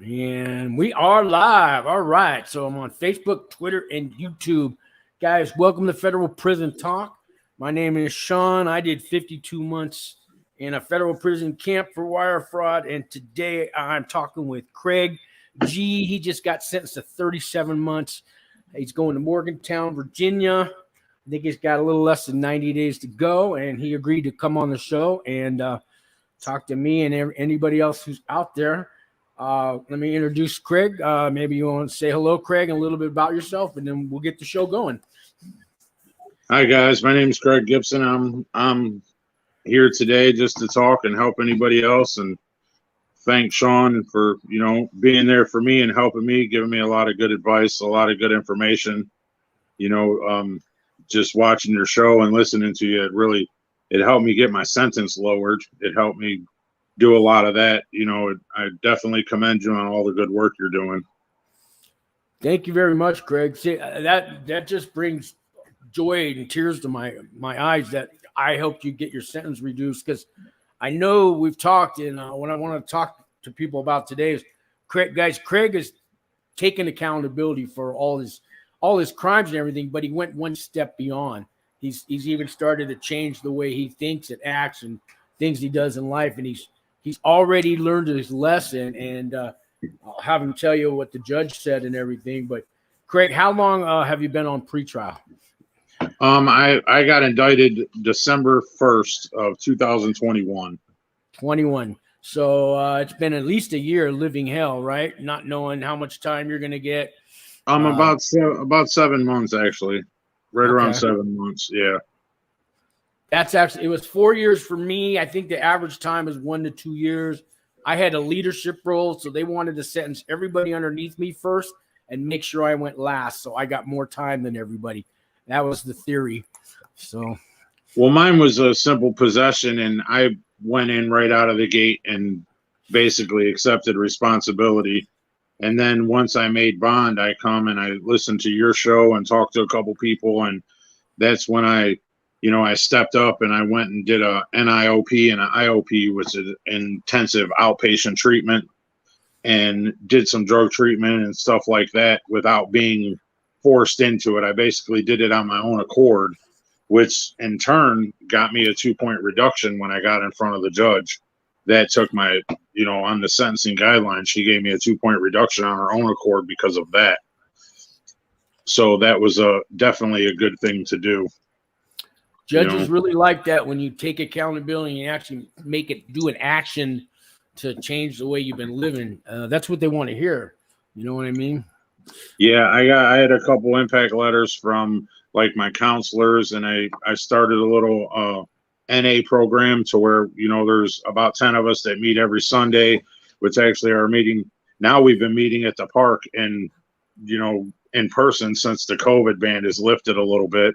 And we are live. All right. So I'm on Facebook, Twitter, and YouTube. Guys, welcome to Federal Prison Talk. My name is Sean. I did 52 months in a federal prison camp for wire fraud. And today I'm talking with Craig G. He just got sentenced to 37 months. He's going to Morgantown, Virginia. I think he's got a little less than 90 days to go. And he agreed to come on the show and talk to me and anybody else who's out there. Let me introduce Craig. Maybe you want to say hello, Craig, and a little bit about yourself, and then we'll get the show going. Hi, guys. My name is Craig Gibson. I'm here today just to talk and help anybody else, and thank Sean for, being there for me and helping me, giving me a lot of good advice, a lot of good information. Just watching your show and listening to you, it helped me get my sentence lowered. It helped me do a lot of that. I definitely commend you on all the good work you're doing. Thank you very much, Craig. See, that just brings joy and tears to my eyes that I helped you get your sentence reduced, because I know we've talked, and what I want to talk to people about today is Craig is taking accountability for all his crimes and everything, but he went one step beyond. He's even started to change the way he thinks and acts and things he does in life, and he's already learned his lesson, and I'll have him tell you what the judge said and everything. But Craig, how long have you been on pretrial? I got indicted December 1st of 2021. 21. So it's been at least a year living hell, right? Not knowing how much time you're going to get. About 7 months, actually. Right around 7 months, yeah. It was 4 years for me. I think the average time is 1 to 2 years. I had a leadership role, so they wanted to sentence everybody underneath me first and make sure I went last, so I got more time than everybody. That was the theory. So, well, mine was a simple possession, and I went in right out of the gate and basically accepted responsibility. And then once I made bond, I come and I listened to your show and talked to a couple people, and that's when I stepped up and I went and did a NIOP and an IOP, which is intensive outpatient treatment, and did some drug treatment and stuff like that without being forced into it. I basically did it on my own accord, which in turn got me a 2-point reduction when I got in front of the judge. That took my, on the sentencing guidelines, she gave me a 2-point reduction on her own accord because of that. So that was definitely a good thing to do. Judges really like that when you take accountability and actually do an action to change the way you've been living. That's what they want to hear. You know what I mean? Yeah, I had a couple impact letters from like my counselors, and I started a little NA program to where, there's about 10 of us that meet every Sunday, which actually are meeting. Now we've been meeting at the park and, in person since the COVID ban is lifted a little bit.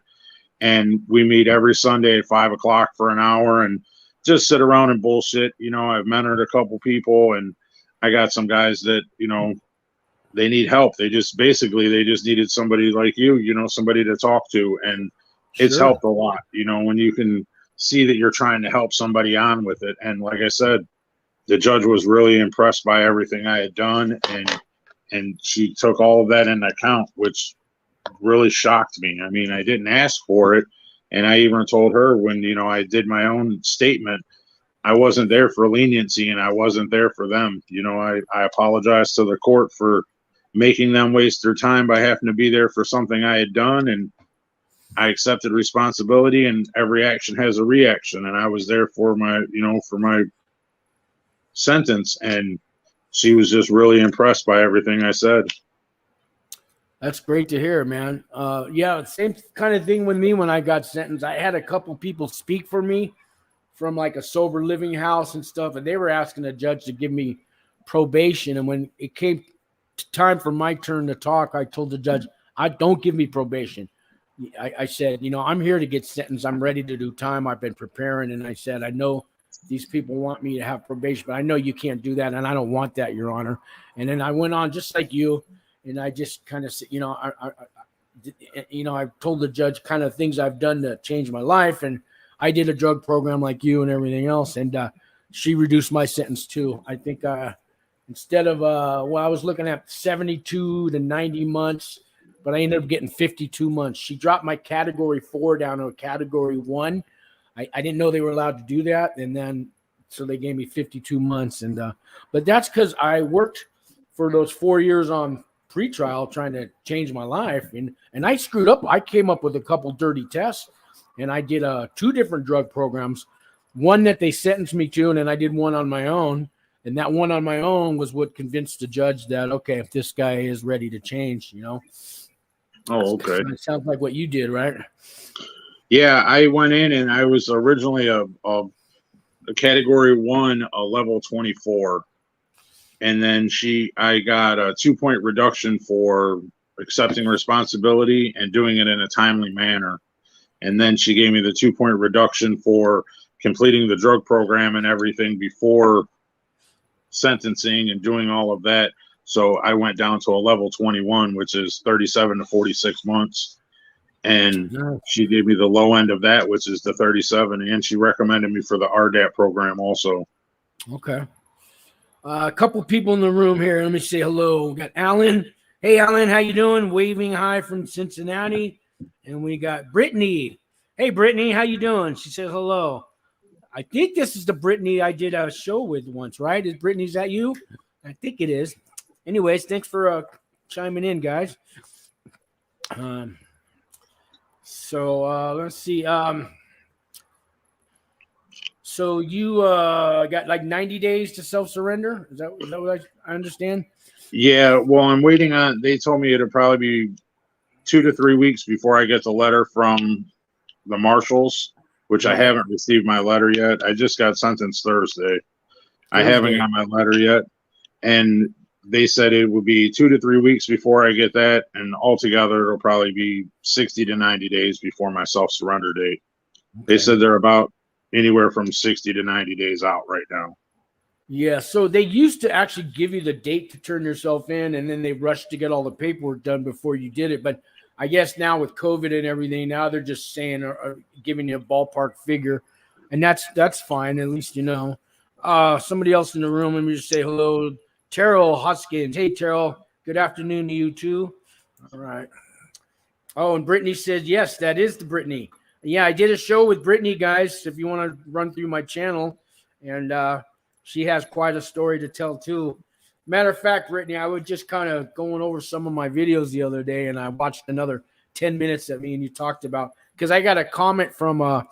And we meet every Sunday at 5 o'clock for an hour and just sit around and bullshit. I've mentored a couple people, and I got some guys that, they need help. They just needed somebody like you, somebody to talk to. And it's helped a lot, when you can see that you're trying to help somebody on with it. And like I said, the judge was really impressed by everything I had done. And she took all of that into account, which really shocked me. I mean, I didn't ask for it, and I even told her when I did my own statement, I wasn't there for leniency and I wasn't there for them. I apologized to the court for making them waste their time by having to be there for something I had done, and I accepted responsibility, and every action has a reaction, and I was there for my sentence, and she was just really impressed by everything I said. That's great to hear, man. Yeah, same kind of thing with me when I got sentenced. I had a couple people speak for me from like a sober living house and stuff, and they were asking the judge to give me probation. And when it came time for my turn to talk, I told the judge, don't give me probation. I said, I'm here to get sentenced. I'm ready to do time. I've been preparing. And I said, I know these people want me to have probation, but I know you can't do that. And I don't want that, Your Honor. And then I went on just like you. And I just kind of said, I told the judge kind of things I've done to change my life. And I did a drug program like you and everything else. And she reduced my sentence too. I think instead of I was looking at 72 to 90 months, but I ended up getting 52 months. She dropped my category 4 down to a category 1. I didn't know they were allowed to do that, and then so they gave me 52 months. And but that's because I worked for those 4 years on pretrial trying to change my life, and I screwed up. I came up with a couple dirty tests, and I did 2 different drug programs. One that they sentenced me to, and then I did one on my own. And that one on my own was what convinced the judge that, okay, if this guy is ready to change, you know. Oh, okay. It sounds like what you did, right? Yeah, I went in and I was originally a category 1, a level 24. And then I got a 2-point reduction for accepting responsibility and doing it in a timely manner. And then she gave me the 2-point reduction for completing the drug program and everything before sentencing and doing all of that. So I went down to a level 21, which is 37 to 46 months. And she gave me the low end of that, which is the 37. And she recommended me for the RDAP program also. Okay. A couple people in the room here. Let me say hello. We got Alan. Hey, Alan, how you doing? Waving hi from Cincinnati. And we got Brittany. Hey, Brittany, how you doing? She says hello. I think this is the Brittany I did a show with once, right? Is Brittany, is that you? I think it is. Anyways, thanks for chiming in, guys. So let's see. So you got like 90 days to self-surrender? Is that what I understand? Yeah, well, I'm waiting on, they told me it'll probably be 2 to 3 weeks before I get the letter from the marshals, which I haven't received my letter yet. I just got sentenced Thursday. I haven't got my letter yet. And they said it would be 2 to 3 weeks before I get that. And altogether, it'll probably be 60 to 90 days before my self-surrender date. Okay. They said they're about anywhere from 60 to 90 days out right now. Yeah, so they used to actually give you the date to turn yourself in, and then they rushed to get all the paperwork done before you did it. But I guess now with COVID and everything, now they're just saying or giving you a ballpark figure, and that's fine. At least you know. Somebody else in the room. Let me just say hello, Terrell Hoskins. Hey, Terrell. Good afternoon to you too. All right. Oh, and Brittany says yes, that is the Brittany. Yeah, I did a show with Brittany, guys. If you want to run through my channel, and she has quite a story to tell too. Matter of fact, Brittany, I was just kind of going over some of my videos the other day, and I watched another 10 minutes that me and you talked about, because I got a comment from a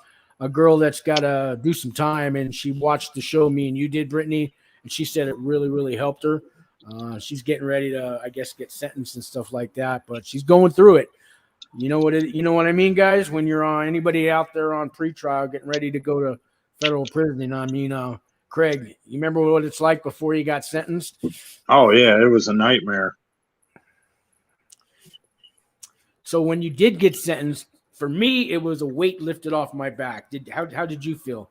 girl that's got to do some time, and she watched the show me and you did, Brittany, and she said it really, really helped her. She's getting ready to, I guess, get sentenced and stuff like that, but she's going through it. You know what I mean, guys? When you're on, anybody out there on pretrial getting ready to go to federal prison, I mean, Craig, you remember what it's like before you got sentenced? Oh, yeah, it was a nightmare. So when you did get sentenced, for me, it was a weight lifted off my back. How did you feel?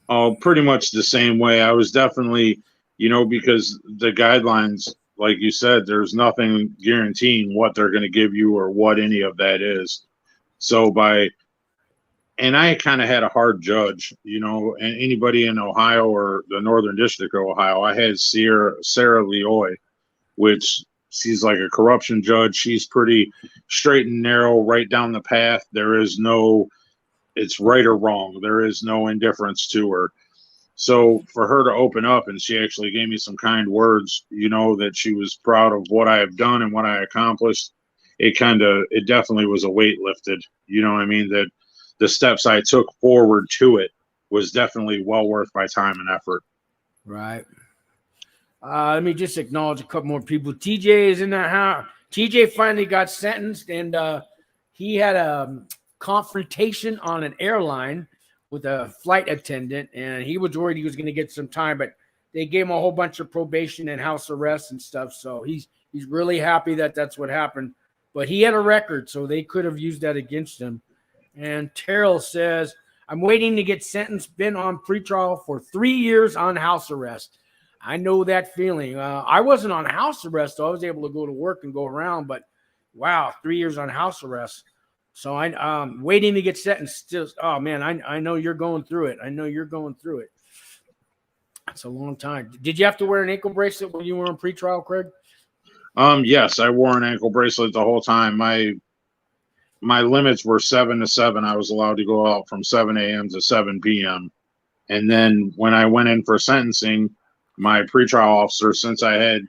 Oh, pretty much the same way. I was definitely, because the guidelines, like you said, there's nothing guaranteeing what they're going to give you or what any of that is. So and I kind of had a hard judge, and anybody in Ohio or the Northern District of Ohio, I had Sarah Leoy, which she's like a corruption judge. She's pretty straight and narrow, right down the path. It's right or wrong. There is no indifference to her. So for her to open up, and she actually gave me some kind words, that she was proud of what I have done and what I accomplished. It definitely was a weight lifted, you know what I mean? That the steps I took forward to it was definitely well worth my time and effort. Right. Let me just acknowledge a couple more people. TJ is in that house. TJ finally got sentenced, and he had a confrontation on an airline with a flight attendant, and he was worried he was going to get some time, but they gave him a whole bunch of probation and house arrest and stuff. So he's really happy that that's what happened. But he had a record, so they could have used that against him. And Terrell says, I'm waiting to get sentenced, been on pretrial for 3 years on house arrest. I know that feeling. I wasn't on house arrest, so I was able to go to work and go around, but wow, 3 years on house arrest. So I'm waiting to get sentenced. Oh man, I know you're going through it. I know you're going through it. That's a long time. Did you have to wear an ankle bracelet when you were on pretrial, Craig? Yes, I wore an ankle bracelet the whole time. My limits were 7 to 7. I was allowed to go out from 7 a.m. to 7 p.m. And then when I went in for sentencing, my pretrial officer, since I had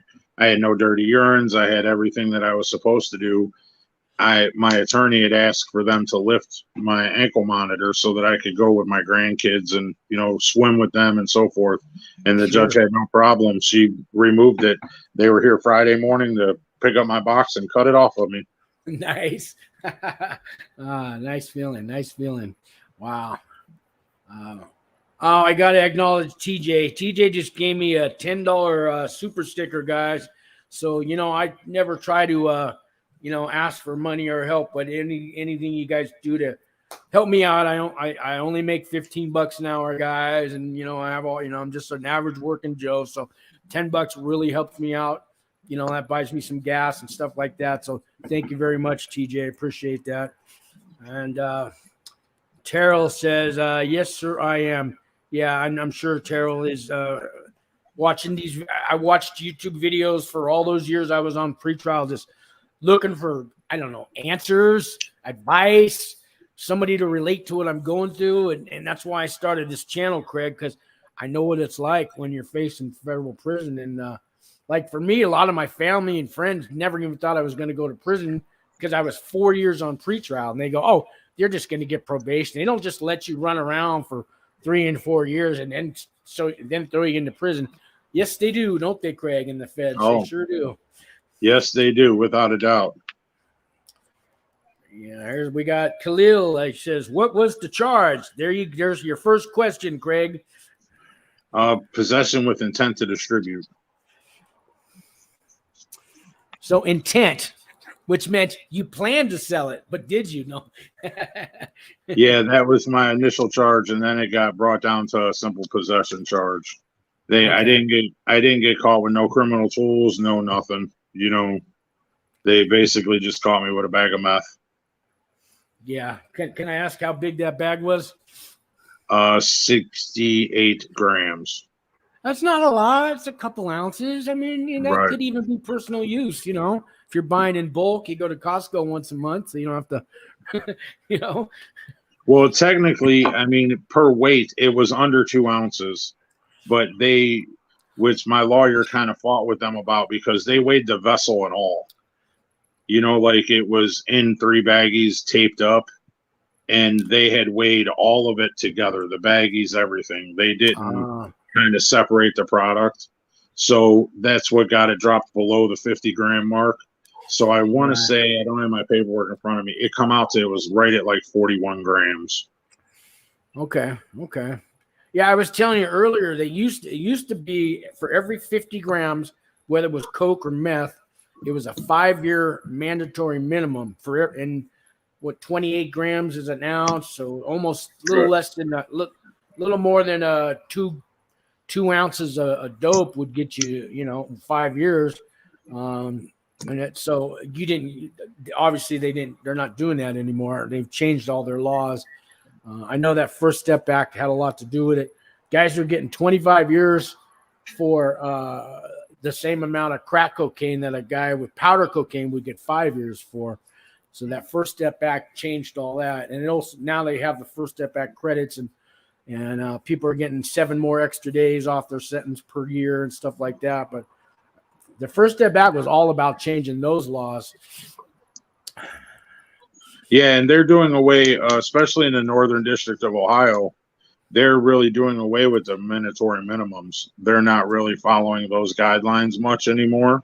no dirty urines, I had everything that I was supposed to do. My attorney had asked for them to lift my ankle monitor so that I could go with my grandkids and, you know, swim with them and so forth. And the judge had no problem. She removed it. They were here Friday morning to pick up my box and cut it off of me. Nice. Nice feeling. Nice feeling. Wow. Oh, I got to acknowledge TJ. TJ just gave me a $10 super sticker, guys. So, you know, I never try to, you know, ask for money or help, but anything you guys do to help me out. I only make $15 an hour, guys. And, you know, I have all, you know, I'm just an average working Joe. So $10 really helps me out. You know, that buys me some gas and stuff like that. So thank you very much, TJ. Appreciate that. And Terrell says, yes, sir, I am. Yeah, I'm sure Terrell is watching these. I watched YouTube videos for all those years I was on pretrial, just looking for, I don't know, answers, advice, somebody to relate to what I'm going through. And that's why I started this channel, Craig, because I know what it's like when you're facing federal prison. And like for me, a lot of my family and friends never even thought I was going to go to prison because I was 4 years on pretrial. And they go, oh, you're just going to get probation. They don't just let you run around for 3 and 4 years and then throw you into prison. Yes, they do, don't they, Craig, and the feds? Oh. They sure do. Yes, they do, without a doubt. Yeah, we got Khalil. He says, what was the charge? There's your first question, Craig. Possession with intent to distribute. So intent, which meant you planned to sell it, but did you? No. Yeah, that was my initial charge, and then it got brought down to a simple possession charge. Okay. I didn't get caught with no criminal tools, no nothing. You know, they basically just caught me with a bag of meth. Yeah. Can I ask how big that bag was? 68 grams. That's not a lot. It's a couple ounces. I mean, that Right. could even be personal use, you know. If you're buying in bulk, you go to Costco once a month, so you don't have to, you know. Well, technically, I mean, per weight, it was under 2 ounces, but which my lawyer kind of fought with them about because they weighed the vessel and all. You know, like it was in 3 baggies taped up, and they had weighed all of it together, the baggies, everything. They didn't kind of separate the product. So that's what got it dropped below the 50-gram mark. So I want to say, I don't have my paperwork in front of me, it come out to, it was right at like 41 grams. Okay. Yeah, I was telling you earlier, it used to be for every 50 grams, whether it was coke or meth, it was a 5-year mandatory minimum and what 28 grams is an ounce, so almost a little less than little more than 2 ounces of dope would get you, you know, 5 years. So you didn't, obviously they're not doing that anymore. They've changed all their laws. I know that First Step Act had a lot to do with it. Guys are getting 25 years for the same amount of crack cocaine that a guy with powder cocaine would get 5 years for. So that First Step Act changed all that. And it also, now they have the First Step Act credits and people are getting 7 more extra days off their sentence per year and stuff like that. But the First Step Act was all about changing those laws. Yeah, and they're doing away, especially in the Northern District of Ohio, they're really doing away with the mandatory minimums. They're not really following those guidelines much anymore.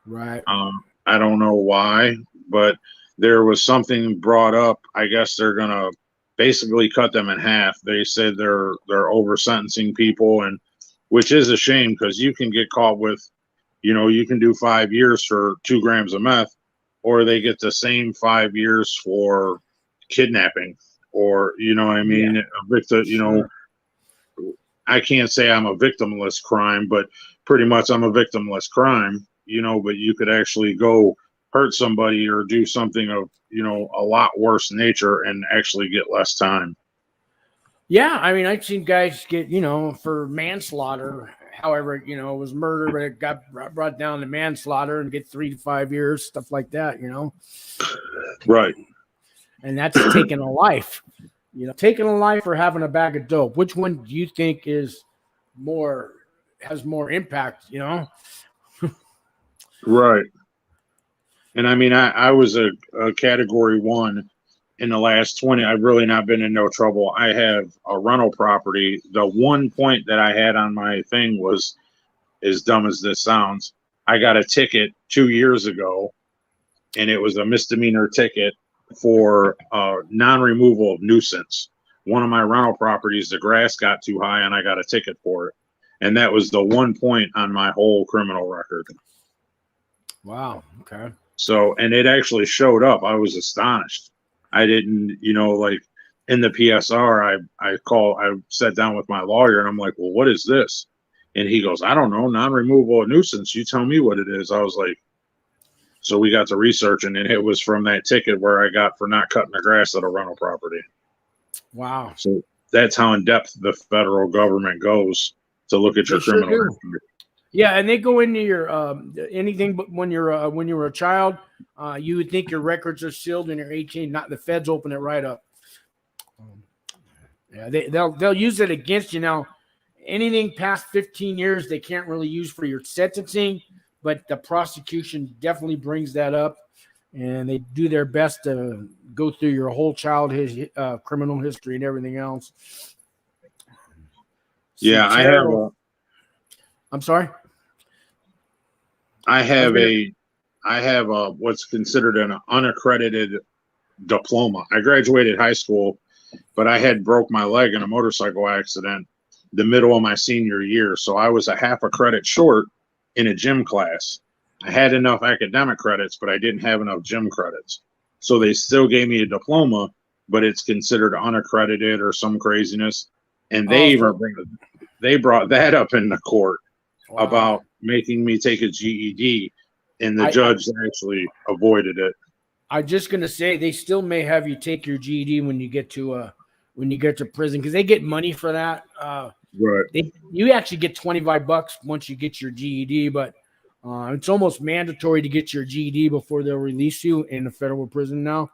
Right. I don't know why, but there was something brought up. I guess they're going to basically cut them in half. They said they're over sentencing people, and which is a shame because you can get caught with, you know, you can do 5 years for 2 grams of meth, or they get the same 5 years for kidnapping, or, you know what I mean? Yeah. A victim, you know, I can't say I'm a victimless crime, but pretty much I'm a victimless crime, you know, but you could actually go hurt somebody or do something of, you know, a lot worse nature and actually get less time. Yeah, I mean, I've seen guys get, for manslaughter, however, it was murder, but it got brought down to manslaughter and get 3 to 5 years, stuff like that, Right. and that's taking a life. Taking a life or having a bag of dope. Which one do you think has more impact? Right. And I mean, I was a category 1 in the last 20. I've really not been in no trouble. I have a rental property. The one point that I had on my thing was, as dumb as this sounds, I got a ticket 2 years ago, and it was a misdemeanor ticket for non-removal of nuisance. One of my rental properties, the grass got too high, and I got a ticket for it. And that was the one point on my whole criminal record. Wow. Okay. So, and it actually showed up. I was astonished. I didn't, like in the PSR, I sat down with my lawyer and I'm like, well, what is this? And he goes, I don't know, non-removal of nuisance. You tell me what it is. I was like, so we got to researching, and it was from that ticket where I got for not cutting the grass at a rental property. Wow. So that's how in depth the federal government goes to look at your criminal record. Yeah, and they go into your anything but when you were a child, you would think your records are sealed and you're 18. Not the feds open it right up. Yeah, they'll use it against you now. Anything past 15 years, they can't really use for your sentencing, but the prosecution definitely brings that up, and they do their best to go through your whole childhood criminal history and everything else. Yeah, I'm sorry. I have a what's considered an unaccredited diploma. I graduated high school, but I had broke my leg in a motorcycle accident the middle of my senior year. So I was a half a credit short in a gym class. I had enough academic credits, but I didn't have enough gym credits. So they still gave me a diploma, but it's considered unaccredited or some craziness. And they brought that up in the court. Wow. About making me take a GED, and the judge actually avoided it. I'm just gonna say they still may have you take your GED when you get to prison, because they get money for that. Right. You actually get $25 once you get your GED, but it's almost mandatory to get your GED before they'll release you in the federal prison now.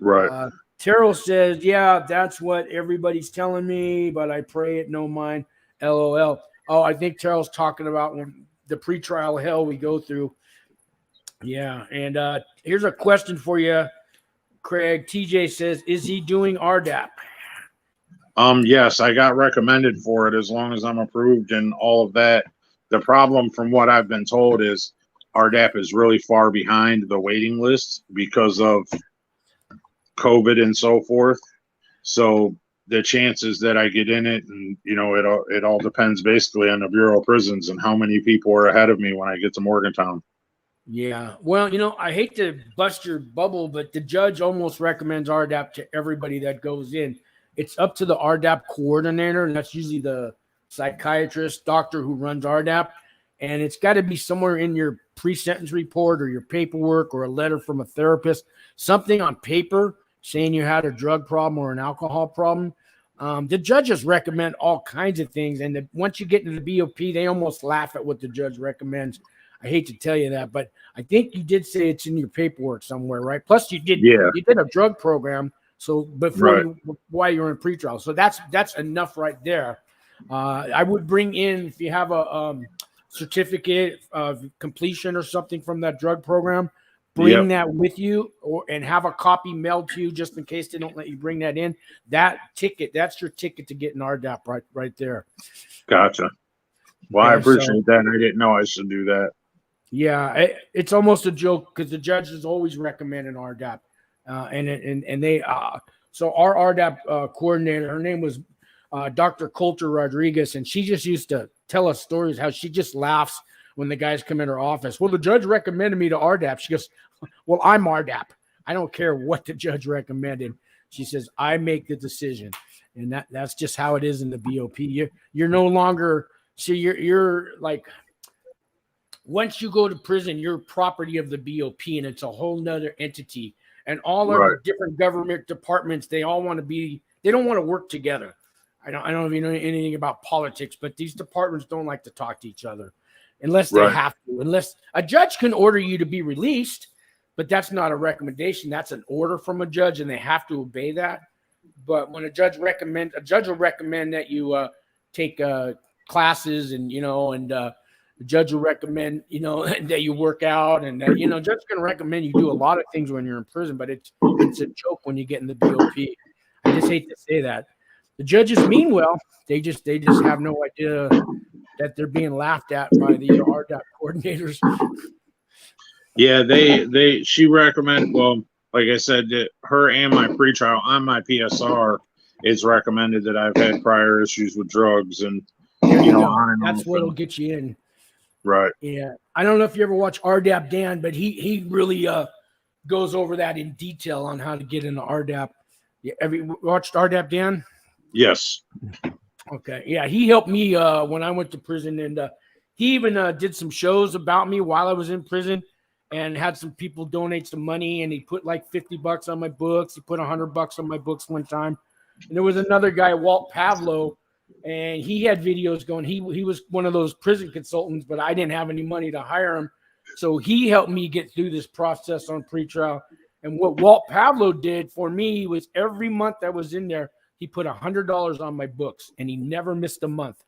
Right. Terrell says, yeah, that's what everybody's telling me, but I pray it no mind. LOL. Oh, I think Terrell's talking about the pretrial hell we go through. Yeah, and here's a question for you, Craig. TJ says, is he doing RDAP? Yes, I got recommended for it as long as I'm approved and all of that. The problem, from what I've been told, is RDAP is really far behind the waiting list because of COVID and so forth. So the chances that I get in it, and it all depends basically on the Bureau of Prisons and how many people are ahead of me when I get to Morgantown. Yeah, well, I hate to bust your bubble, but the judge almost recommends RDAP to everybody that goes in. It's up to the RDAP coordinator, and that's usually the psychiatrist, doctor who runs RDAP, and it's got to be somewhere in your pre-sentence report or your paperwork or a letter from a therapist, something on paper saying you had a drug problem or an alcohol problem. The judges recommend all kinds of things, and once you get into the BOP, they almost laugh at what the judge recommends. I hate to tell you that, but I think you did say it's in your paperwork somewhere, right? Plus, you did a drug program, so before while you're in pretrial, so that's enough right there. I would bring in, if you have a certificate of completion or something from that drug program. Bring that with you, and have a copy mailed to you just in case they don't let you bring that in. That ticket, that's your ticket to get an RDAP right there. Gotcha. Well, I appreciate that. I didn't know I should do that. Yeah, it's almost a joke because the judge is always recommending RDAP, and they so our RDAP coordinator, her name was Dr. Coulter Rodriguez, and she just used to tell us stories how she just laughs when the guys come in her office. Well, the judge recommended me to RDAP. She goes, well, I'm RDAP. I don't care what the judge recommended. She says, I make the decision. And that's just how it is in the BOP. You're no longer, see, you're like, once you go to prison, you're property of the BOP, and it's a whole nother entity. And all of the different government departments, they all want to be, they don't want to work together. I don't know if you know anything about politics, but these departments don't like to talk to each other unless they Right. have to. Unless a judge can order you to be released, but that's not a recommendation. That's an order from a judge, and they have to obey that. But when a judge will recommend that you take classes, and the judge will recommend that you work out, and that judge can recommend you do a lot of things when you're in prison. But it's a joke when you get in the BOP. I just hate to say that. The judges mean well. They just have no idea that they're being laughed at by the RDAP coordinators. Yeah, she recommend. Well, like I said, that her and my pretrial on my PSR, it's recommended that I've had prior issues with drugs, and there you go. That's what'll get you in. Right. Yeah, I don't know if you ever watch RDAP Dan, but he really goes over that in detail on how to get into RDAP. Have you watched RDAP Dan? Yes. Okay. Yeah, he helped me when I went to prison, and he even did some shows about me while I was in prison, and had some people donate some money, and he put like $50 on my books. He put $100 on my books one time. And there was another guy, Walt Pavlo, and he had videos going. He was one of those prison consultants, but I didn't have any money to hire him. So he helped me get through this process on pretrial. And what Walt Pavlo did for me was every month I was in there, he put $100 on my books, and he never missed a month.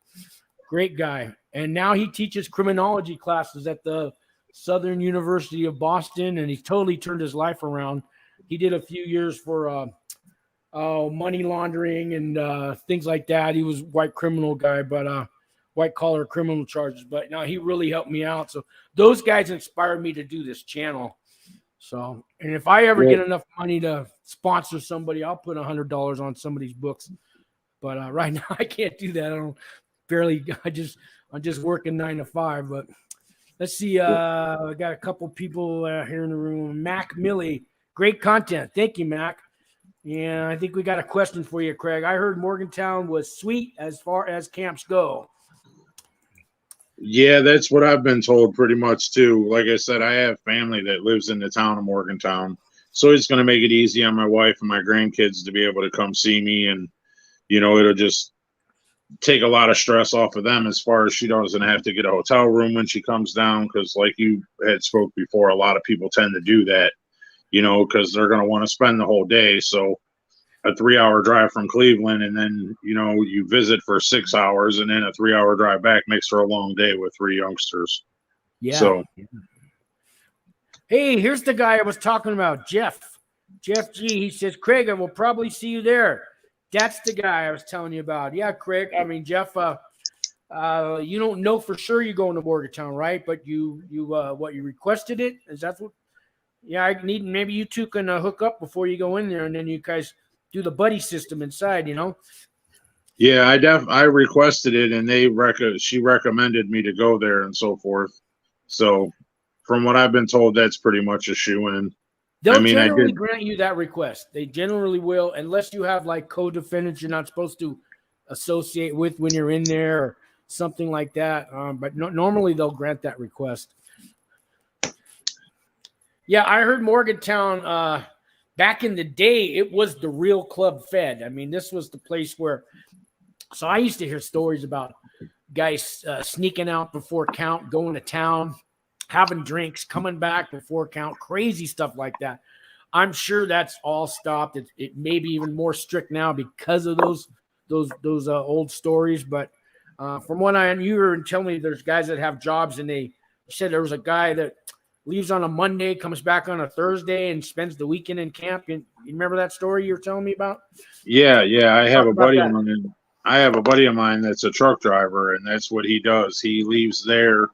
Great guy. And now he teaches criminology classes at the Southern University of Boston, and he totally turned his life around. He did a few years for money laundering and things like that. He was a white criminal guy, but white collar criminal charges. But no, he really helped me out. So those guys inspired me to do this channel. So, and if I ever get enough money to sponsor somebody, I'll put $100 on somebody's books. But right now I can't do that. I'm just working 9 to 5. But let's see. I got a couple people here in the room. Mac Millie, great content. Thank you, Mac. Yeah, I think we got a question for you, Craig. I heard Morgantown was sweet as far as camps go. Yeah, that's what I've been told pretty much too. Like I said, I have family that lives in the town of Morgantown, so it's going to make it easy on my wife and my grandkids to be able to come see me, and it'll just take a lot of stress off of them as far as she doesn't have to get a hotel room when she comes down, because like you had spoke before, a lot of people tend to do that, because they're going to want to spend the whole day. So a 3-hour drive from Cleveland, and then you visit for 6 hours, and then a 3-hour drive back makes for a long day with 3 youngsters. Yeah. So hey, here's the guy I was talking about, Jeff G. He says, Craig, I will probably see you there. That's the guy I was telling you about. Yeah, Craig. I mean, Jeff, you don't know for sure you're going to Morgantown, right? But you requested it? Is that what? Yeah, maybe you two can hook up before you go in there, and then you guys do the buddy system inside, Yeah, I requested it, and she recommended me to go there and so forth. So from what I've been told, that's pretty much a shoo-in. They'll generally grant you that request. They generally will, unless you have like co-defendants you're not supposed to associate with when you're in there or something like that. But normally they'll grant that request. Yeah, I heard Morgantown back in the day, it was the real Club Fed. I mean, this was the place where – so I used to hear stories about guys sneaking out before count, going to town, having drinks, coming back before count, crazy stuff like that. I'm sure that's all stopped. It may be even more strict now because of those old stories. But from what you were telling me, there's guys that have jobs, and they said there was a guy that leaves on a Monday, comes back on a Thursday, and spends the weekend in camp. You remember that story you were telling me about? Yeah. I have a buddy of mine. I have a buddy of mine that's a truck driver, and that's what he does. He leaves there,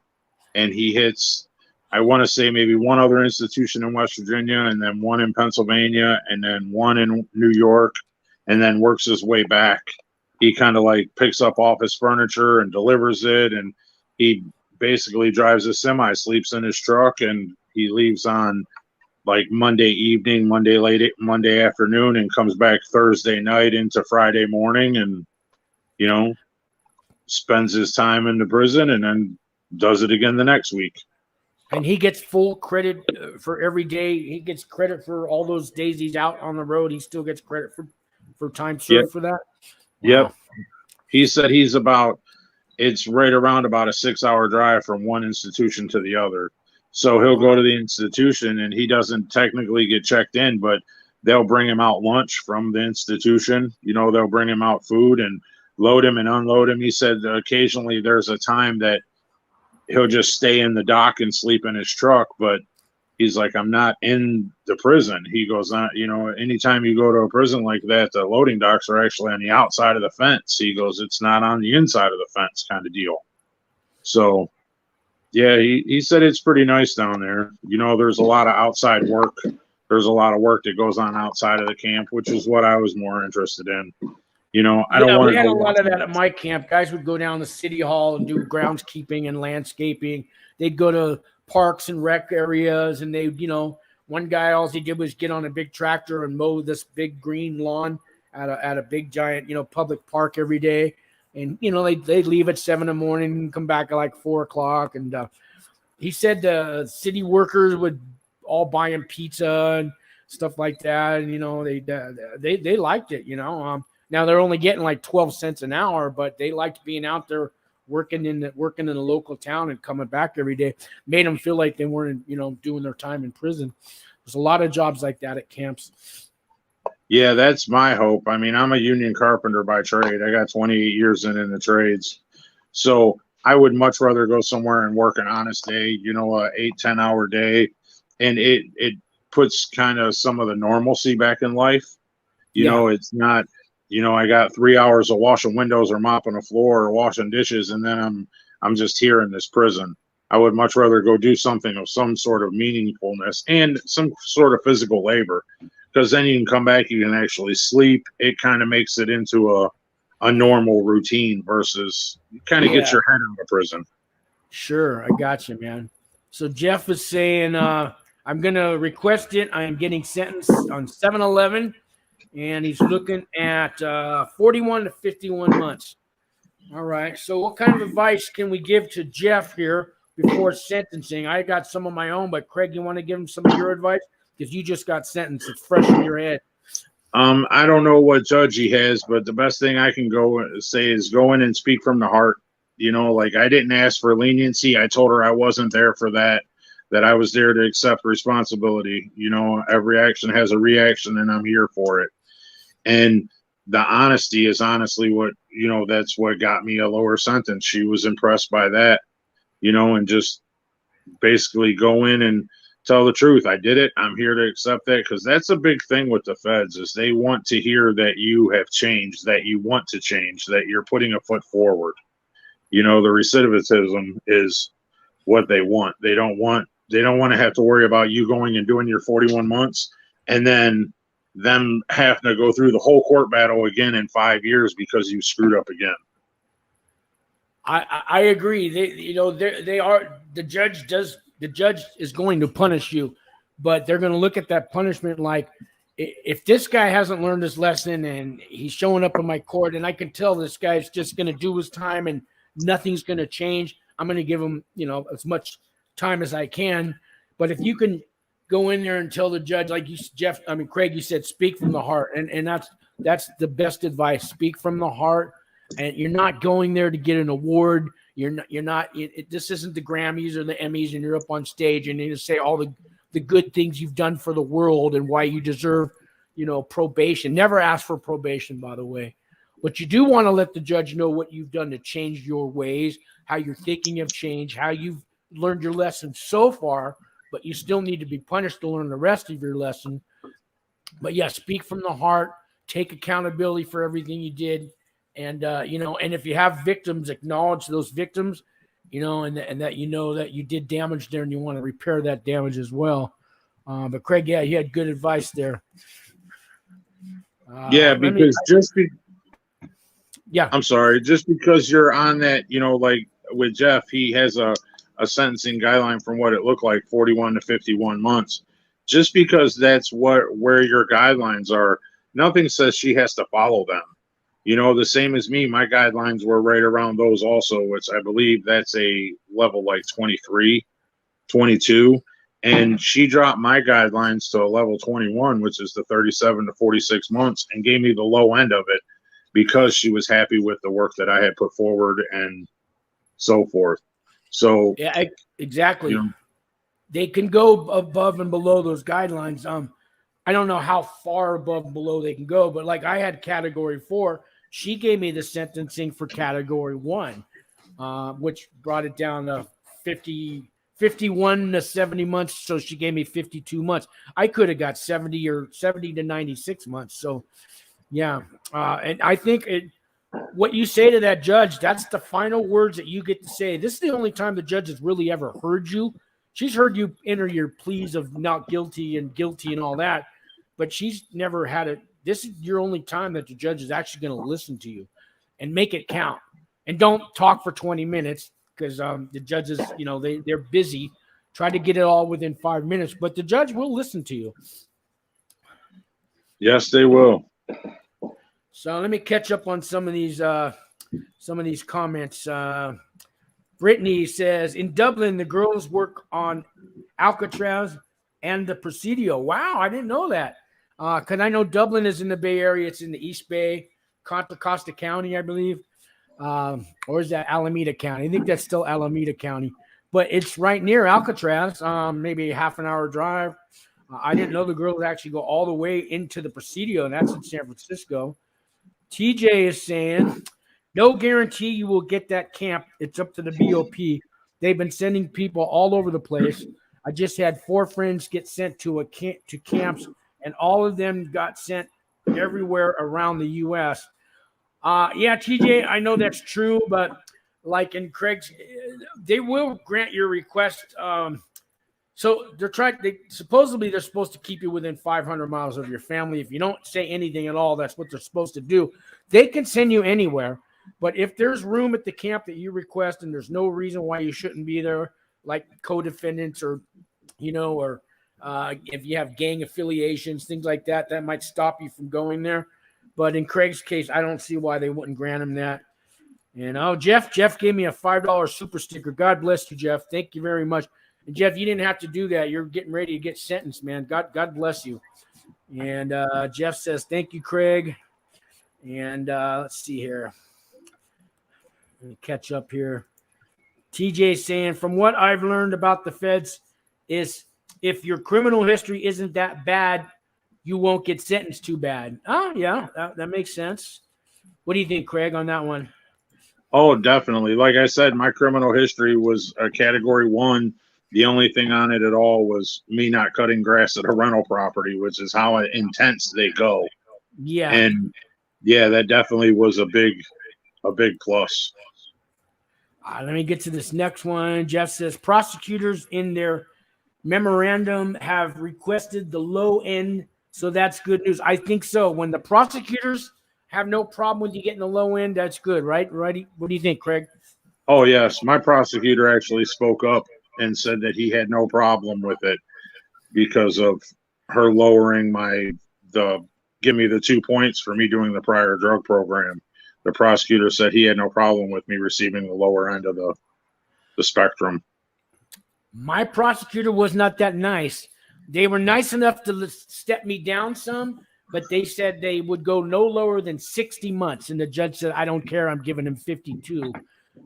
and he hits, I want to say maybe one other institution in West Virginia, and then one in Pennsylvania, and then one in New York, and then works his way back. He kind of like picks up office furniture and delivers it, and he basically drives a semi, sleeps in his truck, and he leaves on like Monday evening, Monday afternoon, and comes back Thursday night into Friday morning, and spends his time in the prison, and then does it again the next week. And he gets full credit for every day. He gets credit for all those days he's out on the road. He still gets credit for time served for that. Yep. Wow. He said it's right around about a 6-hour drive from one institution to the other. So he'll go to the institution and he doesn't technically get checked in, but they'll bring him out lunch from the institution. You know, they'll bring him out food and load him and unload him. He said occasionally there's a time that he'll just stay in the dock and sleep in his truck, but he's like, I'm not in the prison. He goes, you know, anytime you go to a prison like that, the loading docks are actually on the outside of the fence. He goes, it's not on the inside of the fence kind of deal. So, yeah, he said it's pretty nice down there. You know, there's a lot of outside work. There's a lot of work that goes on outside of the camp, which is what I was more interested in. You know, I don't want to. We had a lot of that at my camp. Guys would go down to City Hall and do groundskeeping and landscaping. They'd go to parks and rec areas, and they, you know, one guy, all he did was get on a big tractor and mow this big green lawn at a big giant, you know, public park every day. And, you know, they'd leave at 7 in the morning and come back at like 4 o'clock. And he said the city workers would all buy him pizza and stuff like that. And, you know, they liked it, you know. Now they're only getting like 12 cents an hour, but they liked being out there working in the local town and coming back every day. Made them feel like they weren't, you know, doing their time in prison. There's a lot of jobs like that at camps. Yeah, that's my hope. I mean, I'm a union carpenter by trade. I got 28 years in the trades. So I would much rather go somewhere and work an honest day, you know, a 8-10 hour day. And it puts kind of some of the normalcy back in life. You know, it's not, you know, I got 3 hours of washing windows or mopping a floor or washing dishes, and then I'm just here in this prison. I would much rather go do something of some sort of meaningfulness and some sort of physical labor, because then you can come back, you can actually sleep. It kind of makes it into a normal routine versus kind of get your head out of prison. Sure, I got you, man. So Jeff is saying, I'm going to request it. I am getting sentenced on 7/11. And he's looking at 41 to 51 months. All right. So what kind of advice can we give to Jeff here before sentencing? I got some of my own, but Craig, you want to give him some of your advice? Because you just got sentenced. It's fresh in your head. I don't know what judge he has, but the best thing I can say is go in and speak from the heart. You know, like, I didn't ask for leniency. I told her I wasn't there for that I was there to accept responsibility. You know, every action has a reaction, and I'm here for it. And the honesty is honestly what, you know, that's what got me a lower sentence. She was impressed by that, you know, and just basically go in and tell the truth. I did it. I'm here to accept that, because that's a big thing with the feds, is they want to hear that you have changed, that you want to change, that you're putting a foot forward. You know, the recidivism is what they want. They don't want to have to worry about you going and doing your 41 months and then them having to go through the whole court battle again in 5 years because you screwed up again. I agree. The judge is going to punish you, but they're going to look at that punishment like, if this guy hasn't learned his lesson and he's showing up in my court and I can tell this guy's just going to do his time and nothing's going to change, I'm going to give him, you know, as much time as I can. But if you can go in there and tell the judge, like Craig, you said, speak from the heart. And that's the best advice. Speak from the heart. And you're not going there to get an award. This isn't the Grammys or the Emmys and you're up on stage and you say all the good things you've done for the world and why you deserve, you know, probation. Never ask for probation, by the way. But you do want to let the judge know what you've done to change your ways, how you're thinking of change, how you've learned your lesson so far, but you still need to be punished to learn the rest of your lesson. But yeah, speak from the heart, take accountability for everything you did. And, you know, and if you have victims, acknowledge those victims, you know, and that, you know, that you did damage there and you want to repair that damage as well. But Craig, yeah, you had good advice there. I'm sorry, just because you're on that, you know, like with Jeff, he has a sentencing guideline from what it looked like, 41 to 51 months. Just because that's where your guidelines are, nothing says she has to follow them. You know, the same as me, my guidelines were right around those also, which I believe that's a level like 23, 22. And she dropped my guidelines to a level 21, which is the 37 to 46 months, and gave me the low end of it. because she was happy with the work that I had put forward and so forth. So yeah, exactly. You know, They can go above and below those guidelines. I don't know how far above and below they can go, but like I had category 4. She gave me the sentencing for category 1, which brought it down to 51 to 70 months. So she gave me 52 months. I could have got 70 to 96 months. So yeah. And I think what you say to that judge, that's the final words that you get to say. This is the only time the judge has really ever heard you. She's heard you enter your pleas of not guilty and all that, but she's never had it. This is your only time that the judge is actually going to listen to you and make it count. And don't talk for 20 minutes because the judges, they're busy. Try to get it all within 5 minutes, but the judge will listen to you. Yes, they will. So let me catch up on some of these comments. Brittany says, in Dublin, the girls work on Alcatraz and the Presidio. Wow, I didn't know that. Because I know Dublin is in the Bay Area. It's in the East Bay, Contra Costa County, I believe. Or is that Alameda County? I think that's still Alameda County. But it's right near Alcatraz, maybe a half an hour drive. I didn't know the girls actually go all the way into the Presidio, and that's in San Francisco. TJ is saying, no guarantee you will get that camp. It's up to the BOP. They've been sending people all over the place. I just had 4 friends get sent to camps, and all of them got sent everywhere around the U.S. Yeah, TJ, I know that's true, but like in Craig's, they will grant your request. So supposedly they're supposed to keep you within 500 miles of your family. If you don't say anything at all, that's what they're supposed to do. They can send you anywhere. But if there's room at the camp that you request and there's no reason why you shouldn't be there, like co-defendants or if you have gang affiliations, things like that, that might stop you from going there. But in Craig's case, I don't see why they wouldn't grant him that. And Jeff gave me a $5 super sticker. God bless you, Jeff. Thank you very much. And Jeff, you didn't have to do that. You're getting ready to get sentenced, man. God bless you. And Jeff says, thank you, Craig. And let's see here. Let me catch up here. TJ saying, from what I've learned about the feds is if your criminal history isn't that bad, you won't get sentenced too bad. Oh, yeah, that makes sense. What do you think, Craig, on that one? Oh, definitely. Like I said, my criminal history was a category 1. The only thing on it at all was me not cutting grass at a rental property, which is how intense they go. Yeah. And yeah, that definitely was a big plus. Let me get to this next one. Jeff says prosecutors in their memorandum have requested the low end, so that's good news. I think so. When the prosecutors have no problem with you getting the low end, that's good, right? Right? What do you think, Craig? Oh, yes. My prosecutor actually spoke up and said that he had no problem with it because of her lowering give me the 2 points for me doing the prior drug program. The prosecutor said he had no problem with me receiving the lower end of the spectrum. My prosecutor was not that nice. They were nice enough to step me down some, but they said they would go no lower than 60 months. And the judge said, I don't care. I'm giving him 52.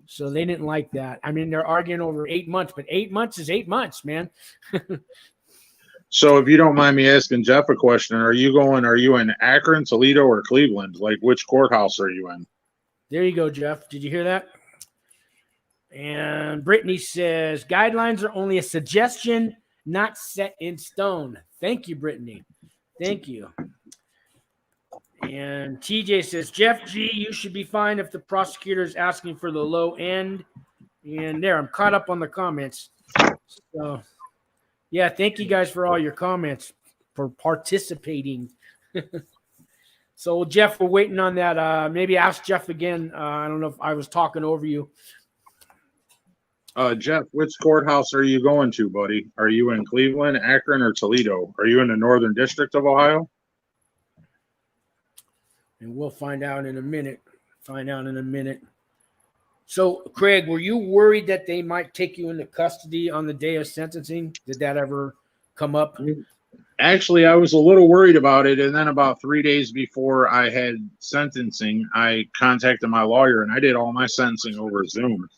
So they didn't like that. I mean, they're arguing over 8 months, but 8 months is 8 months, man. So if you don't mind me asking Jeff a question, are you in Akron, Toledo, or Cleveland? Like, which courthouse are you in? There you go, Jeff. Did you hear that? And Brittany says, guidelines are only a suggestion, not set in stone. Thank you, Brittany. Thank you. And TJ says, Jeff G, you should be fine if the prosecutor is asking for the low end. And there, I'm caught up on the comments. So, yeah, thank you guys for all your comments, for participating. So, Jeff, we're waiting on that. Maybe ask Jeff again. I don't know if I was talking over you. Jeff, which courthouse are you going to, buddy? Are you in Cleveland, Akron, or Toledo? Are you in the Northern District of Ohio? And we'll find out in a minute. So, Craig, were you worried that they might take you into custody on the day of sentencing? Did that ever come up? Actually, I was a little worried about it, and then about 3 days before I had sentencing, I contacted my lawyer, and I did all my sentencing over Zoom.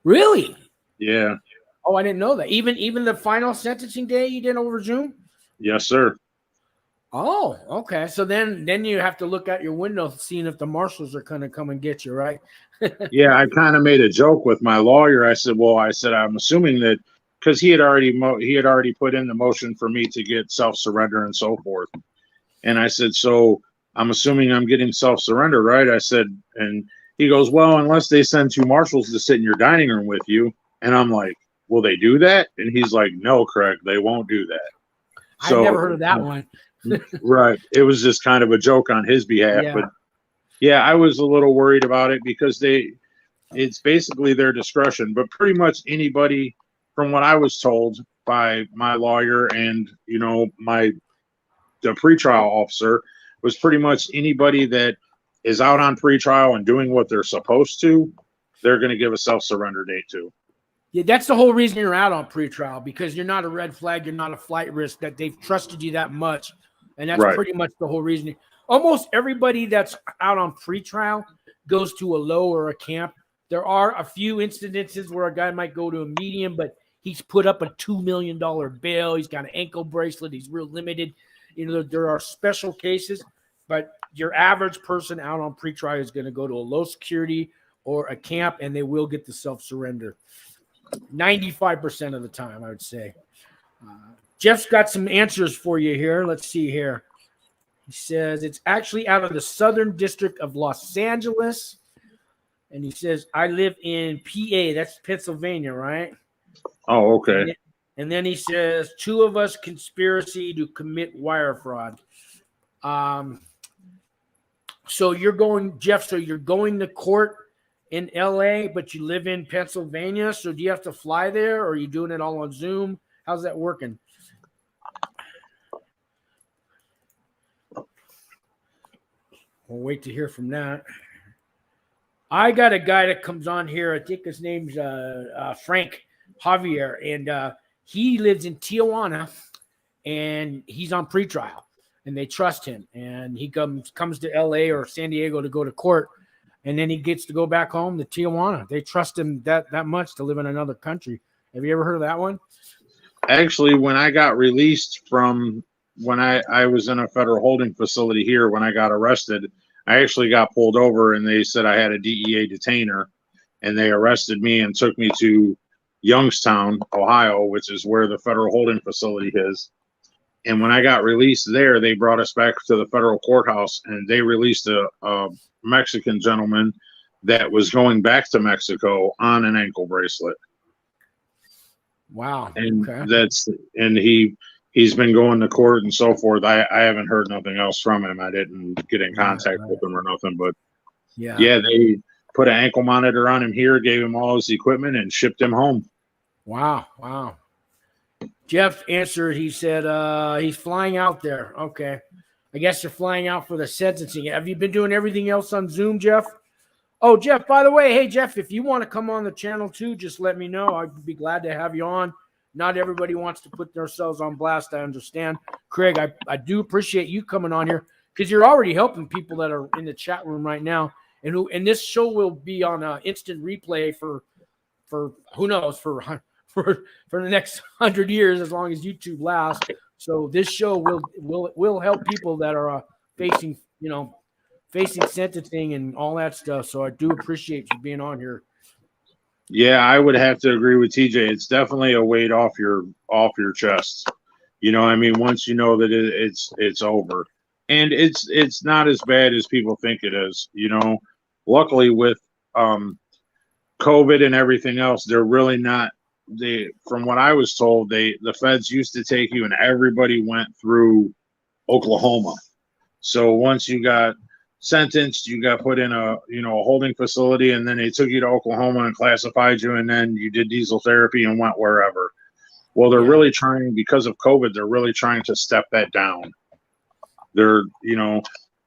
Really? Yeah. Oh, I didn't know that. Even the final sentencing day you did over Zoom? Yes, sir. Oh, okay. So then you have to look out your window seeing if the marshals are going to come and get you, right? Yeah, I kind of made a joke with my lawyer. I said, I'm assuming that because he had already put in the motion for me to get self-surrender and so forth. And I said, so I'm assuming I'm getting self-surrender, right? I said, and he goes, well, unless they send 2 marshals to sit in your dining room with you. And I'm like, will they do that? And he's like, no, Craig, they won't do that. I've never heard of that one. Right. It was just kind of a joke on his behalf. Yeah. But yeah, I was a little worried about it because it's basically their discretion. But pretty much anybody, from what I was told by my lawyer and, the pretrial officer, was pretty much anybody that is out on pretrial and doing what they're supposed to, they're going to give a self-surrender date to. Yeah, that's the whole reason you're out on pretrial, because you're not a red flag, you're not a flight risk, that they've trusted you that much. And that's Right. pretty much the whole reason. Almost everybody that's out on pretrial goes to a low or a camp. There are a few incidences where a guy might go to a medium, but he's put up a $2 million bail. He's got an ankle bracelet. He's real limited. There are special cases, but your average person out on pretrial is going to go to a low security or a camp, and they will get the self-surrender 95% of the time, I would say. Jeff's got some answers for you here. Let's see here. He says it's actually out of the Southern District of Los Angeles. And he says, I live in PA. That's Pennsylvania, right? Oh, okay. And then he says, 2 of us conspiracy to commit wire fraud. So you're going, Jeff, you're going to court in LA, but you live in Pennsylvania. So do you have to fly there, or are you doing it all on Zoom? How's that working? We'll wait to hear from that. I got a guy that comes on here. I think his name's Frank Javier, and he lives in Tijuana, and he's on pretrial, and they trust him. And he comes to LA or San Diego to go to court, and then he gets to go back home to Tijuana. They trust him that much to live in another country. Have you ever heard of that one? Actually, when I got released from when I was in a federal holding facility here, when I got arrested, I actually got pulled over, and they said I had a DEA detainer, and they arrested me and took me to Youngstown, Ohio, which is where the federal holding facility is. And when I got released there, they brought us back to the federal courthouse, and they released a Mexican gentleman that was going back to Mexico on an ankle bracelet. Wow. And okay. He's been going to court and so forth. I haven't heard nothing else from him. I didn't get in contact with him or nothing, but yeah, they put an ankle monitor on him here, gave him all his equipment, and shipped him home. Wow. Jeff answered, he said he's flying out there. Okay. I guess you're flying out for the sentencing. Have you been doing everything else on Zoom, Jeff? Oh, Jeff, by the way, hey, Jeff, if you want to come on the channel too, just let me know. I'd be glad to have you on. Not everybody wants to put themselves on blast, I understand. Craig, I do appreciate you coming on here, because you're already helping people that are in the chat room right now. And this show will be on instant replay for who knows, for the next 100 years, as long as YouTube lasts. So this show will help people that are facing sentencing and all that stuff. So I do appreciate you being on here. Yeah, I would have to agree with TJ. It's definitely a weight off your chest. I mean, once you know that it's over, and it's not as bad as people think it is. Luckily with COVID and everything else, they're really not. From what I was told, the feds used to take you, and everybody went through Oklahoma. So once you got sentenced, you got put in a holding facility, and then they took you to Oklahoma and classified you, and then you did diesel therapy and went wherever. Well, they're really trying, because of COVID, they're really trying to step that down. They're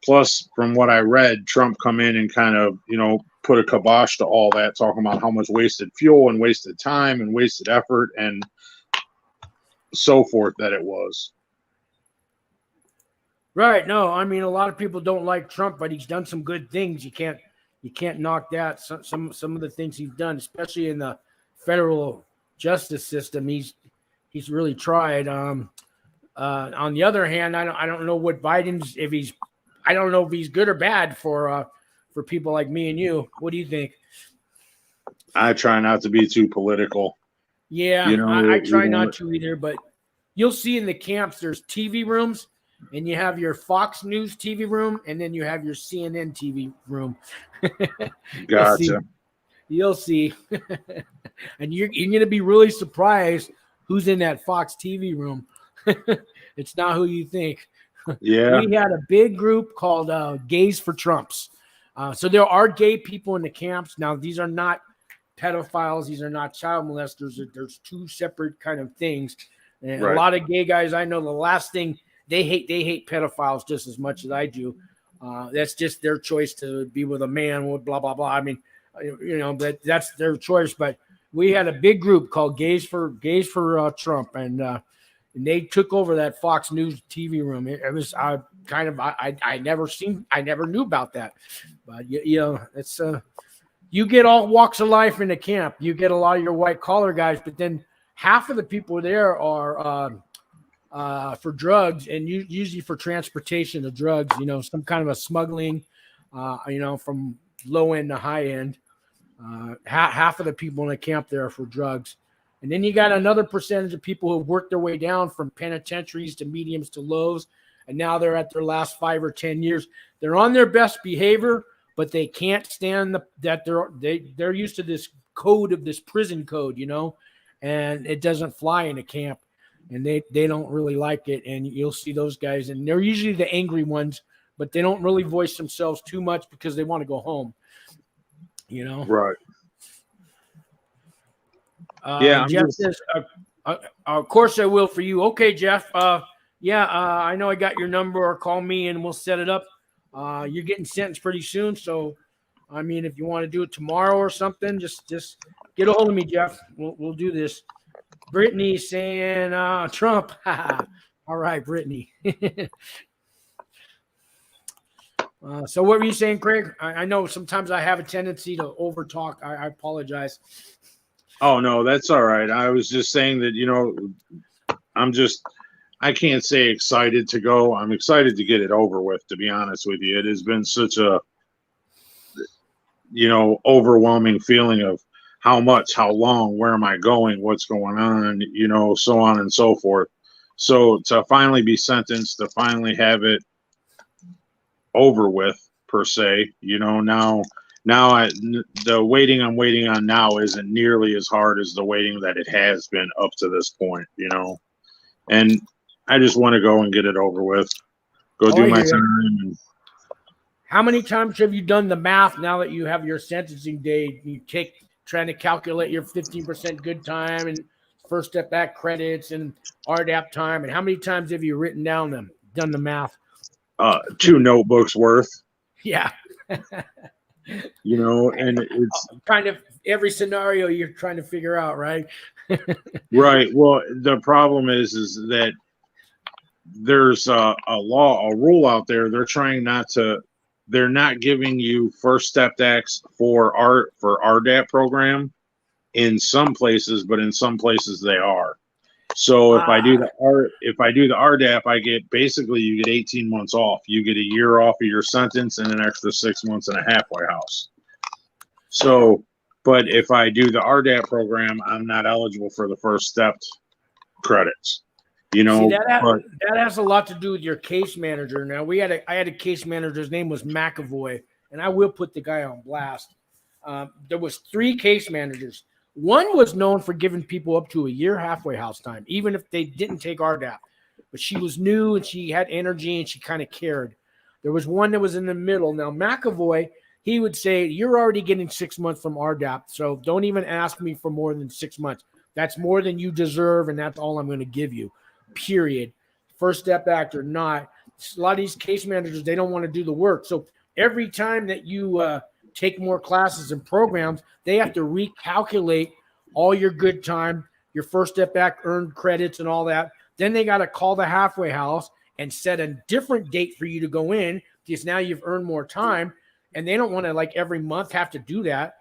plus from what I read, Trump come in and kind of put a kibosh to all that, talking about how much wasted fuel and wasted time and wasted effort, and so forth that it was. Right. No, I mean, a lot of people don't like Trump, but he's done some good things. You can't knock that. Some of the things he's done, especially in the federal justice system, he's really tried. On the other hand, I don't know what Biden's I don't know if he's good or bad for people like me and you. What do you think? I try not to be too political. Yeah, I try not to either, but you'll see in the camps there's TV rooms, and you have your Fox News TV room, and then you have your CNN TV room. Gotcha. You'll see. And you're going to be really surprised who's in that Fox TV room. It's not who you think. Yeah. We had a big group called Gays for Trumps. So there are gay people in the camps. Now, these are not pedophiles. These are not child molesters. There's two separate kind of things. And Right. A lot of gay guys I know, the last thing they hate pedophiles just as much as I do. That's just their choice to be with a man, blah, blah, blah. I mean, that's their choice. But we had a big group called Gays for Trump, and they took over that Fox News TV room. It was I never knew about that. But it's you get all walks of life in the camp. You get a lot of your white collar guys, but then half of the people there are for drugs, and usually for transportation of drugs, some kind of a smuggling, from low end to high end. Half of the people in the camp there are for drugs. And then you got another percentage of people who have worked their way down from penitentiaries to mediums to lows, and now they're at their last 5 or 10 years. They're on their best behavior, but they can't stand that they're used to this code of this prison code, and it doesn't fly in a camp. And they don't really like it. And you'll see those guys, and they're usually the angry ones, but they don't really voice themselves too much because they want to go home, Right. Yeah. Jeff says, of course I will for you. Okay, Jeff. I know I got your number, or call me and we'll set it up. You're getting sentenced pretty soon. So, I mean, if you want to do it tomorrow or something, just get a hold of me, Jeff. We'll do this. Brittany saying Trump. All right, Brittany. So what were you saying, Craig? I know sometimes I have a tendency to overtalk. I apologize. Oh, no, that's all right. I was just saying that, I can't say excited to go. I'm excited to get it over with, to be honest with you. It has been such a, overwhelming feeling of how much, how long, where am I going, what's going on, so on and so forth. So to finally be sentenced, to finally have it over with, per se, now the waiting I'm waiting on now isn't nearly as hard as the waiting that it has been up to this point, and I just want to go and get it over with, do my time. How many times have you done the math now that you have your sentencing day? You trying to calculate your 15% good time and first step back credits and RDAP time, and how many times have you done the math? 2 notebooks worth. Yeah. And it's kind of every scenario you're trying to figure out, right? Right. Well, the problem is that there's a rule out there. They're not giving you first step backs for RDAP program in some places, but in some places they are. So if I do the RDAP, you get 18 months off. You get a year off of your sentence and an extra 6 months in a halfway house. So, but if I do the RDAP program, I'm not eligible for the first step credits. See, that has a lot to do with your case manager. Now I had a case manager. His name was McAvoy, and I will put the guy on blast. There was 3 case managers. One was known for giving people up to a year halfway house time, even if they didn't take RDAP. But she was new and she had energy and she kind of cared. There was one that was in the middle. Now, McAvoy, he would say, you're already getting 6 months from RDAP, so don't even ask me for more than 6 months. That's more than you deserve, and that's all I'm going to give you, period. First step back or not. A lot of these case managers, they don't want to do the work. So every time that you take more classes and programs, they have to recalculate all your good time, your first step back, earned credits and all that. Then they got to call the halfway house and set a different date for you to go in because now you've earned more time. And they don't want to like every month have to do that,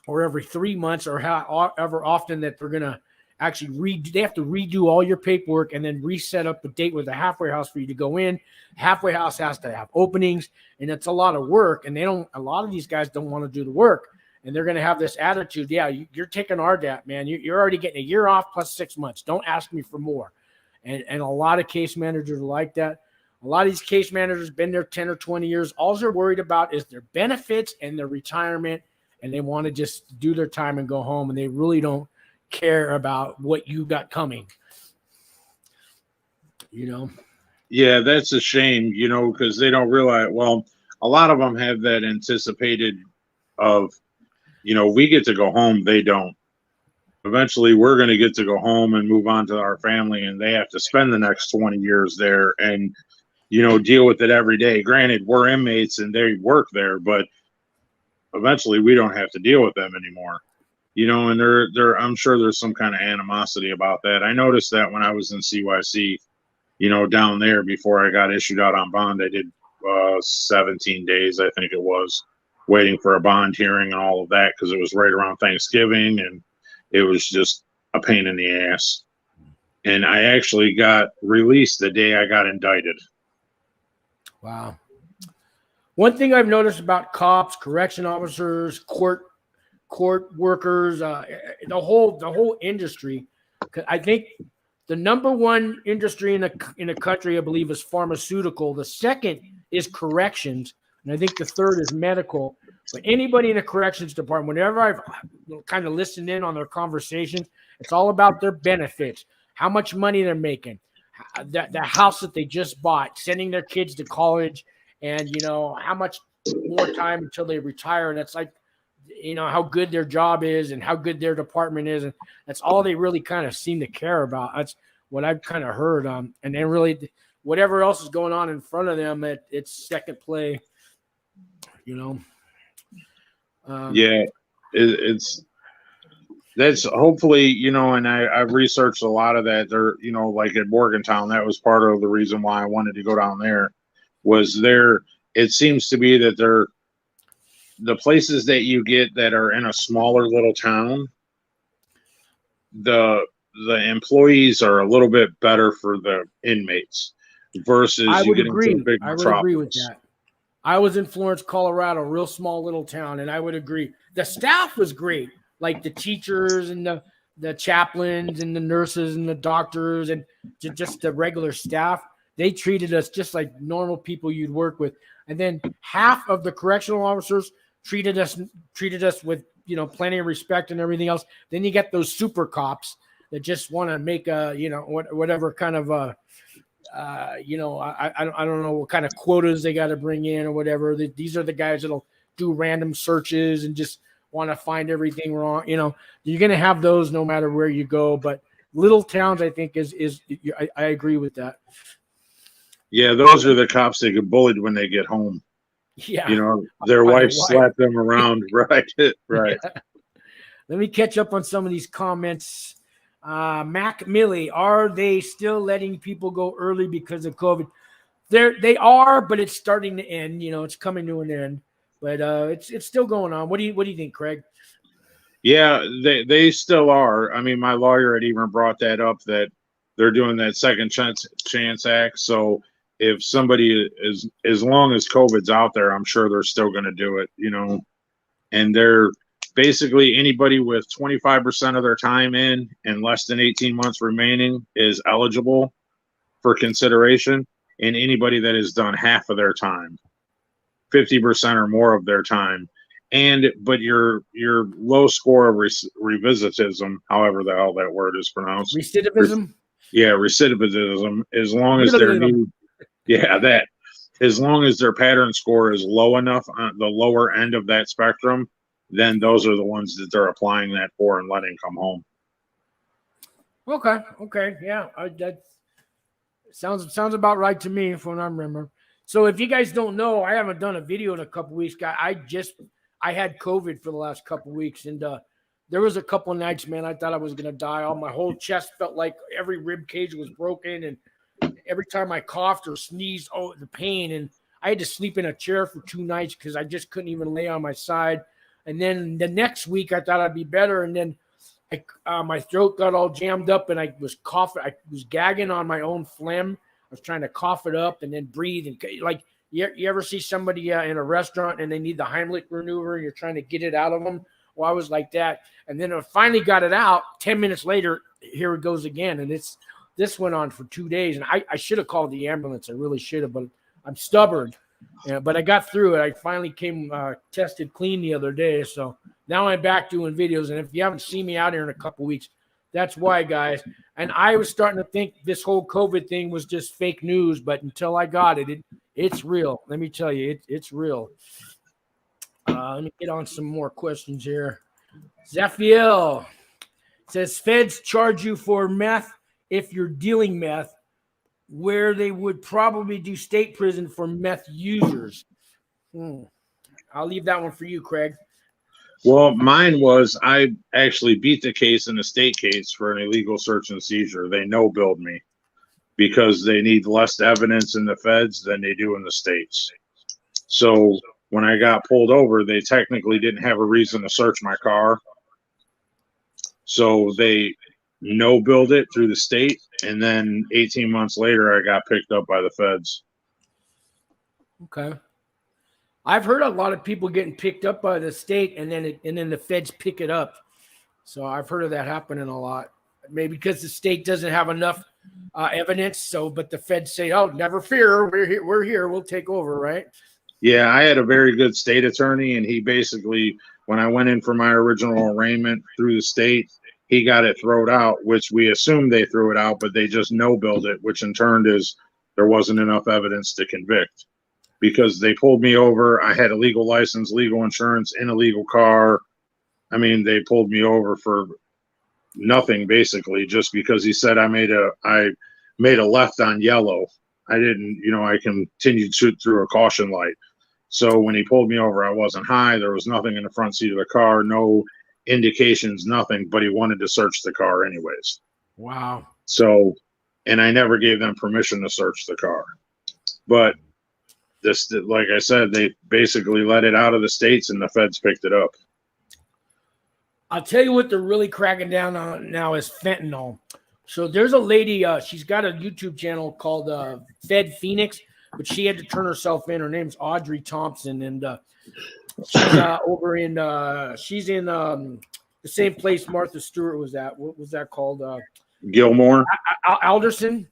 or every 3 months, or however often that they're going to actually they have to redo all your paperwork and then reset up the date with the halfway house for you to go in. Halfway house has to have openings, and it's a lot of work. And a lot of these guys don't want to do the work, and they're going to have this attitude. Yeah, you're taking RDAP, man. You're already getting a year off plus 6 months. Don't ask me for more. And a lot of case managers are like that. A lot of these case managers been there 10 or 20 years. All they're worried about is their benefits and their retirement, and they want to just do their time and go home, and they really don't care about what you got coming. Yeah, that's a shame, because they don't realize, well, a lot of them have that anticipated of, we get to go home, they don't. Eventually we're going to get to go home and move on to our family, and they have to spend the next 20 years there and deal with it every day. Granted, we're inmates and they work there, but eventually we don't have to deal with them anymore. And I'm sure there's some kind of animosity about that. I noticed that when I was in CYC, down there before I got issued out on bond. I did 17 days, I think it was, waiting for a bond hearing and all of that because it was right around Thanksgiving, and it was just a pain in the ass. And I actually got released the day I got indicted. Wow. One thing I've noticed about cops, correction officers, court workers, the whole industry, I think the number one industry in the country, I believe, is pharmaceutical. The second is corrections, and I think the third is medical. But anybody in the corrections department, whenever I've kind of listened in on their conversations, it's all about their benefits, how much money they're making, the house that they just bought, sending their kids to college, and how much more time until they retire. And it's like, how good their job is and how good their department is, and that's all they really kind of seem to care about. That's what I've kind of heard. And then really, whatever else is going on in front of them, it's second play. Yeah, that's hopefully, and I've researched a lot of that. There, like at Morgantown, that was part of the reason why I wanted to go down there. Was there? It seems to be that the places that you get that are in a smaller little town, the employees are a little bit better for the inmates versus I you would get agree. into a big I would metropolis. agree with that. I was in Florence, Colorado, real small little town, and I would agree. The staff was great, like the teachers and the chaplains and the nurses and the doctors and just the regular staff. They treated us just like normal people you'd work with. And then half of the correctional officers treated us with plenty of respect and everything else. Then you get those super cops that just want to make a whatever kind of I don't know what kind of quotas they got to bring in or whatever. These are the guys that'll do random searches and just want to find everything wrong. You're going to have those no matter where you go. But little towns, I think, I agree with that. Yeah, those are the cops that get bullied when they get home. Yeah, their wife slapped them around. Right. Yeah. Let me catch up on some of these comments. Mac Millie, are they still letting people go early because of COVID? They are, but it's starting to end. It's coming to an end, but it's still going on. What do you think, Craig? Yeah, they still are. I mean, my lawyer had even brought that up, that they're doing that second chance act. So if somebody is, as long as COVID's out there, I'm sure they're still going to do it, and they're basically anybody with 25% of their time in and less than 18 months remaining is eligible for consideration, and anybody that has done half of their time, 50% or more of their time, but your low score of revisitism, however the hell that word is pronounced, recidivism. Recidivism, as long as as long as their pattern score is low enough on the lower end of that spectrum, then those are the ones that they're applying that for and letting come home. Okay, yeah, that sounds about right to me from what I remember. So if you guys don't know, I haven't done a video in a couple weeks. I had COVID for the last couple weeks, and there was a couple of nights, man, I thought I was going to die. All my whole chest felt like every rib cage was broken. And every time I coughed or sneezed, oh, the pain. And I had to sleep in a chair for 2 nights because I just couldn't even lay on my side. And then the next week I thought I'd be better. And then my throat got all jammed up and I was coughing. I was gagging on my own phlegm. I was trying to cough it up and then breathe. And like, you ever see somebody in a restaurant and they need the Heimlich maneuver and you're trying to get it out of them? Well, I was like that. And then I finally got it out. 10 minutes later, here it goes again. And this went on for 2 days. And I should have called the ambulance. I really should have, but I'm stubborn. Yeah, but I got through it. I finally came tested clean the other day. So now I'm back doing videos. And if you haven't seen me out here in a couple weeks, that's why, guys. And I was starting to think this whole COVID thing was just fake news. But until I got it, it's real. Let me tell you, it's real. Let me get on some more questions here. Zephiel says, feds charge you for meth if you're dealing meth, where they would probably do state prison for meth users. I'll leave that one for you, Craig. Well, mine was, I actually beat the case in a state case for an illegal search and seizure. They no-billed me because they need less evidence in the feds than they do in the states. So when I got pulled over, they technically didn't have a reason to search my car. So they no-billed it through the state. And then 18 months later, I got picked up by the feds. Okay. I've heard a lot of people getting picked up by the state and then the feds pick it up. So I've heard of that happening a lot. Maybe because the state doesn't have enough evidence. So, but the feds say, "Oh, never fear, we're here, we'll take over," right? Yeah, I had a very good state attorney, and he basically, when I went in for my original arraignment through the state, he got it thrown out, which we assumed they threw it out, but they just no-billed it, which in turn is there wasn't enough evidence to convict. Because they pulled me over. I had a legal license, legal insurance, in a legal car. I mean, they pulled me over for nothing, basically, just because he said I made a left on yellow. I didn't, I continued to shoot through a caution light. So when he pulled me over, I wasn't high. There was nothing in the front seat of the car, no indications, nothing, but he wanted to search the car anyways. Wow. So, and I never gave them permission to search the car. But this, like I said, they basically let it out of the states and the feds picked it up. I'll tell you what they're really cracking down on now is fentanyl. So there's a lady, she's got a YouTube channel called Fed Phoenix, but she had to turn herself in. Her name's Audrey Thompson, and she's over in, she's in the same place Martha Stewart was at. What was that called? Gilmore? Alderson.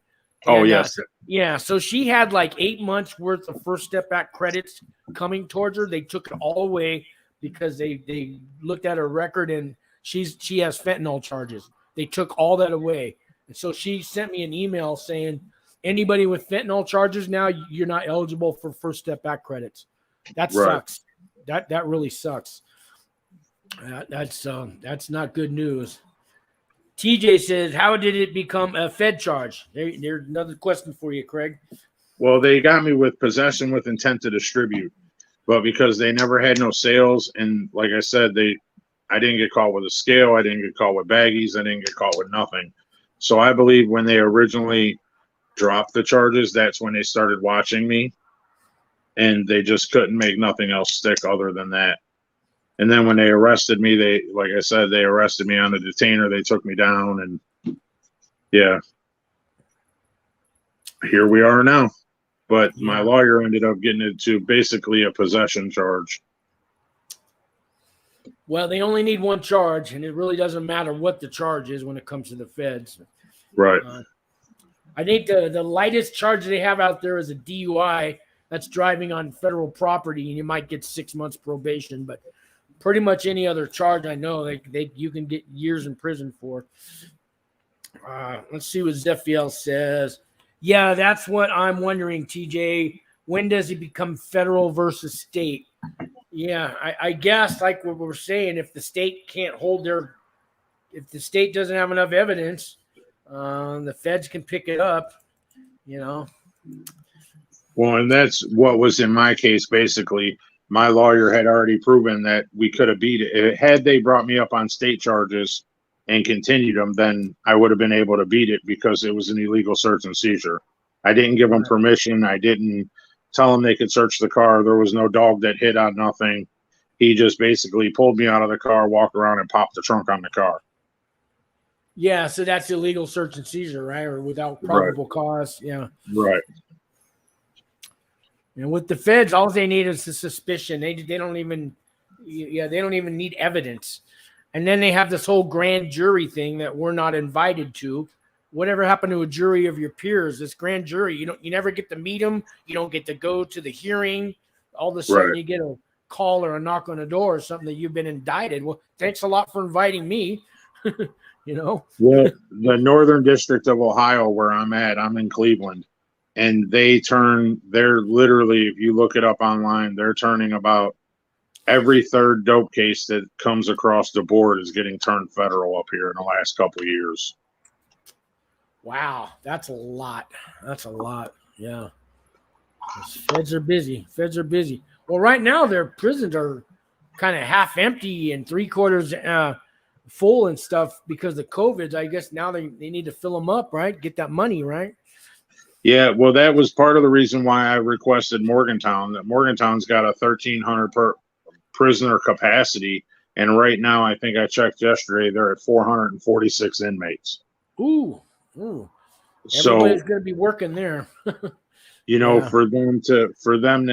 Oh, And, yes. Yeah, so she had like 8 months worth of First Step Back credits coming towards her. They took it all away because they looked at her record and she has fentanyl charges. They took all that away. And so she sent me an email saying, anybody with fentanyl charges now, you're not eligible for First Step Back credits. That sucks. That really sucks. That's not good news. TJ says, how did it become a Fed charge? There's another question for you, Craig. Well, they got me with possession with intent to distribute, but because they never had no sales, and like I said, I didn't get caught with a scale, I didn't get caught with baggies, I didn't get caught with nothing. So I believe when they originally dropped the charges, that's when they started watching me, and they just couldn't make nothing else stick other than that. And then when they arrested me, like I said, they arrested me on the detainer. They took me down, and yeah, here we are now. But my lawyer ended up getting it to basically a possession charge. Well, they only need one charge, and it really doesn't matter what the charge is when it comes to the feds. Right. I think the lightest charge they have out there is a DUI. That's driving on federal property, and you might get 6 months probation, but pretty much any other charge I know you can get years in prison for. Let's see what Zephiel says. Yeah, that's what I'm wondering, TJ. When does it become federal versus state? Yeah, I guess like what we're saying, if the state can't hold if the state doesn't have enough evidence, the feds can pick it up, Well, and that's what was in my case, basically. my lawyer had already proven that we could have beat it. Had they brought me up on state charges and continued them, then I would have been able to beat it because it was an illegal search and seizure. I didn't give them permission. I didn't tell them they could search the car. There was no dog that hit on nothing. He just basically pulled me out of the car, walked around, and popped the trunk on the car. Yeah, so that's illegal search and seizure, right? Or without probable cause. Yeah. Right. And with the feds, all they need is a suspicion. They don't even need evidence. And then they have this whole grand jury thing that we're not invited to. Whatever happened to a jury of your peers? This grand jury, you never get to meet them. You don't get to go to the hearing. All of a sudden, you get a call or a knock on the door or something that you've been indicted. Well, thanks a lot for inviting me. Well, the Northern District of Ohio, where I'm at, I'm in Cleveland, and they're literally, if you look it up online, they're turning about every third dope case that comes across the board is getting turned federal up here in the last couple of years. Wow, that's a lot. That's a lot. Yeah. Feds are busy. Well, right now their prisons are kind of half empty and 3/4 full and stuff because of COVID. I guess now they need to fill them up, right? Get that money, right? Yeah, well, that was part of the reason why I requested Morgantown. That Morgantown's got a 1,300 per prisoner capacity, and right now, I think I checked yesterday, they're at 446 inmates. Ooh. Everybody's going to be working there. For them to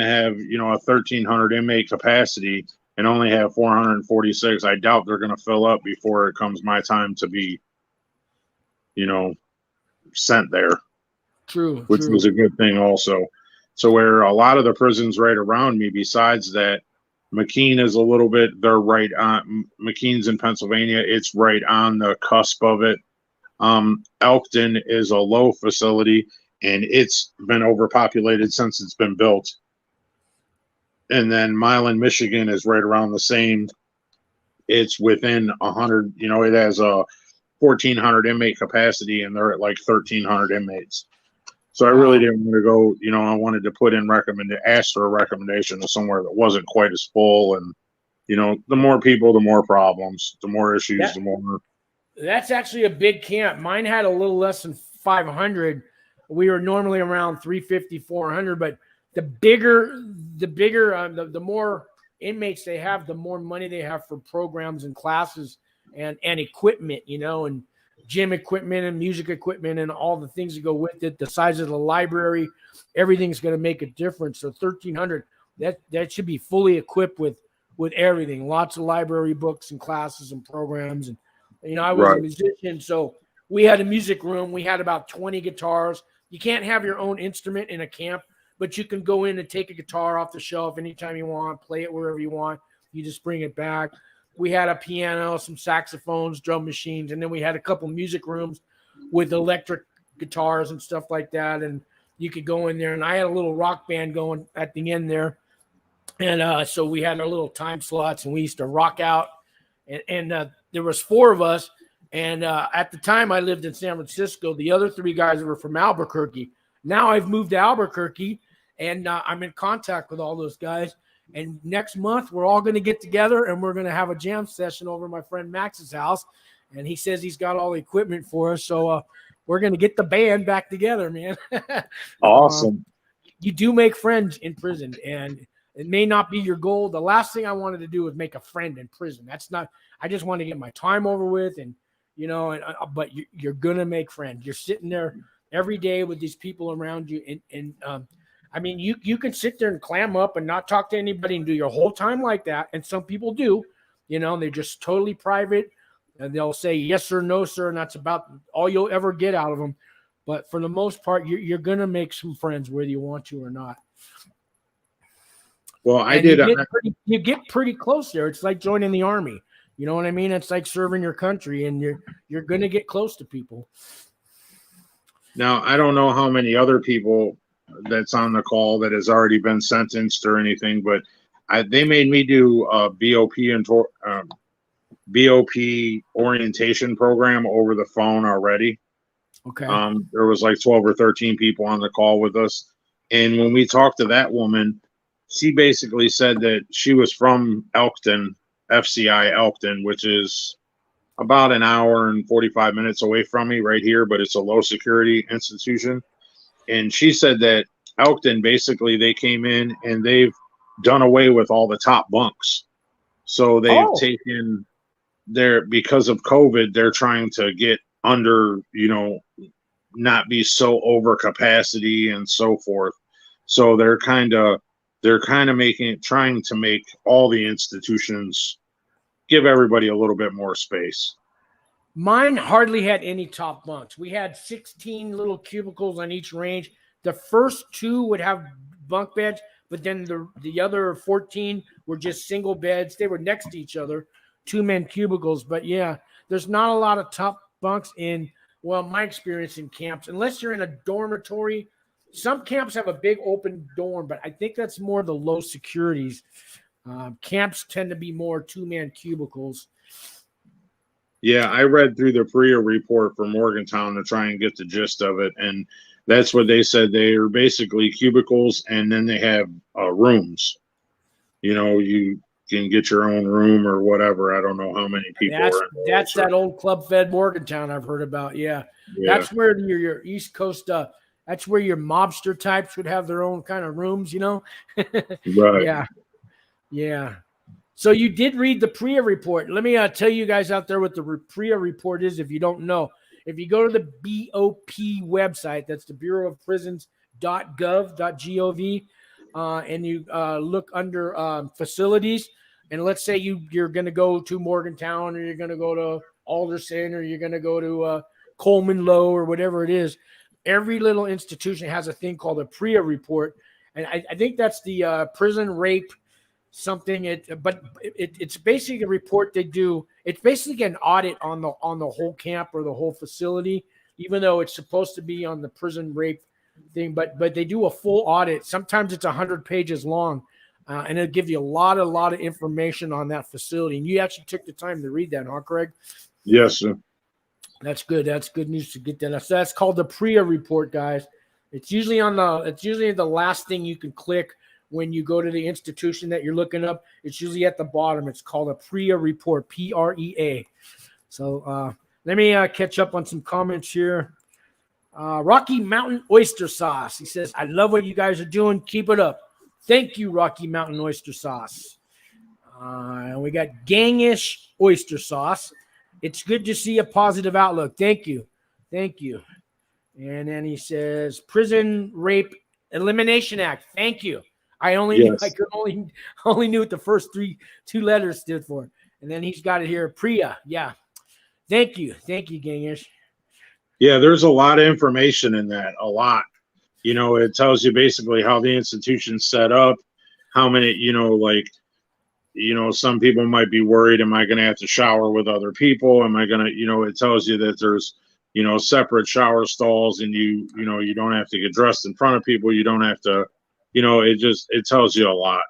have, a 1,300 inmate capacity and only have 446, I doubt they're going to fill up before it comes my time to be, sent there. True. Which was a good thing also. So where a lot of the prisons right around me, besides that, McKean is a little bit, they're right on, McKean's in Pennsylvania. It's right on the cusp of it. Elkton is a low facility, and it's been overpopulated since it's been built. And then Milan, Michigan is right around the same. It's within 100, it has a 1,400 inmate capacity, and they're at like 1,300 inmates. So I really didn't want to go, I wanted to ask for a recommendation to somewhere that wasn't quite as full. And, the more people, the more problems, the more issues, the more. That's actually a big camp. Mine had a little less than 500. We were normally around 350, 400, but the more inmates they have, the more money they have for programs and classes and equipment, and gym equipment and music equipment and all the things that go with it, the size of the library, everything's going to make a difference. So 1,300, that should be fully equipped with everything, lots of library books and classes and programs. And, I was a musician, so we had a music room. We had about 20 guitars. You can't have your own instrument in a camp, but you can go in and take a guitar off the shelf anytime you want, play it wherever you want. You just bring it back. We had a piano, some saxophones, drum machines, and then we had a couple music rooms with electric guitars and stuff like that. And you could go in there, and I had a little rock band going at the end there. And so we had our little time slots, and we used to rock out. And there was 4 of us. And at the time, I lived in San Francisco. The other 3 guys were from Albuquerque. Now I've moved to Albuquerque, and I'm in contact with all those guys. And next month, we're all going to get together, and we're going to have a jam session over my friend Max's house. And he says he's got all the equipment for us. So we're going to get the band back together, man. Awesome. You do make friends in prison, and it may not be your goal. The last thing I wanted to do was make a friend in prison. That's not – I just want to get my time over with, and but you're going to make friends. You're sitting there every day with these people around you, and I mean, you can sit there and clam up and not talk to anybody and do your whole time like that. And some people do, they're just totally private, and they'll say yes or no, sir. And that's about all you'll ever get out of them. But for the most part, you're going to make some friends whether you want to or not. Well, You get pretty close there. It's like joining the army. You know what I mean? It's like serving your country, and you're going to get close to people. Now, I don't know how many other people that's on the call that has already been sentenced or anything, but they made me do a BOP orientation program over the phone already. Okay. There was like 12 or 13 people on the call with us. And when we talked to that woman, she basically said that she was from Elkton, FCI Elkton, which is about an hour and 45 minutes away from me right here, but it's a low security institution. And she said that Elkton, basically, they came in and they've done away with all the top bunks. So they've taken because of COVID, they're trying to get under, not be so over capacity and so forth. So they're kind of trying to make all the institutions give everybody a little bit more space. Mine hardly had any top bunks. We had 16 little cubicles on each range. The first 2 would have bunk beds, but then the other 14 were just single beds. They were next to each other, 2-man cubicles. But yeah, there's not a lot of top bunks in, well, my experience in camps, unless you're in a dormitory. Some camps have a big open dorm, but I think that's more the low securities. Camps tend to be more 2-man cubicles. Yeah, I read through the PREA report for Morgantown to try and get the gist of it, and that's what they said. They are basically cubicles, and then they have rooms. You can get your own room or whatever. I don't know how many people are. That's that old Club Fed Morgantown I've heard about. Yeah. That's where your East Coast. That's where your mobster types would have their own kind of rooms. Right. Yeah. So you did read the PREA report. Let me tell you guys out there what the PREA report is if you don't know. If you go to the BOP website, that's the Bureau of Prisons.gov, and you look under facilities, and let's say you're going to go to Morgantown, or you're going to go to Alderson, or you're going to go to Coleman Low, or whatever it is. Every little institution has a thing called a PREA report, and I think that's the prison rape something. It's basically a report they do. It's basically an audit on the whole camp or the whole facility, even though it's supposed to be on the prison rape thing. But they do a full audit. Sometimes it's 100 pages long, and it'll give you a lot of information on that facility. And you actually took the time to read that, huh, Craig? Yes, sir. That's good. That's good news to get that. So that's called the PREA report, guys. It's usually the last thing you can click when you go to the institution that you're looking up. It's usually at the bottom. It's called a PREA report, PREA. So let me catch up on some comments here. Rocky Mountain Oyster Sauce. He says, I love what you guys are doing. Keep it up. Thank you, Rocky Mountain Oyster Sauce. We got Gangish Oyster Sauce. It's good to see a positive outlook. Thank you. And then he says, Prison Rape Elimination Act. Thank you. I only knew what the first two letters stood for. And then he's got it here, PREA. Yeah. Thank you, Gangish. Yeah, there's a lot of information in that. A lot. It tells you basically how the institution's set up, how many, some people might be worried, am I going to have to shower with other people? Am I going to, it tells you that there's, separate shower stalls, and you don't have to get dressed in front of people. You don't have to, it tells you a lot.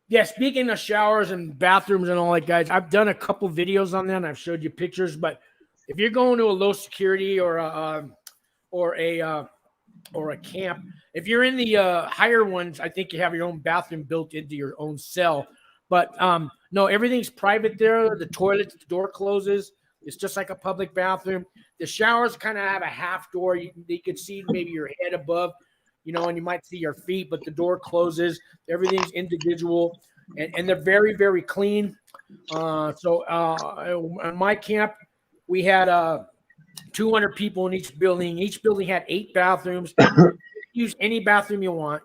Yeah, speaking of showers and bathrooms and all that, guys, I've done a couple videos on that, and I've showed you pictures. But if you're going to a low security or a camp, if you're in the higher ones, I think you have your own bathroom built into your own cell. But no, everything's private there. The toilet, the door closes. It's just like a public bathroom. The showers kind of have a half door. You can see maybe your head above, and you might see your feet, but the door closes. Everything's individual, and they're very, very clean. So on my camp, we had 200 people in each building. Each building had 8 bathrooms. Use any bathroom you want.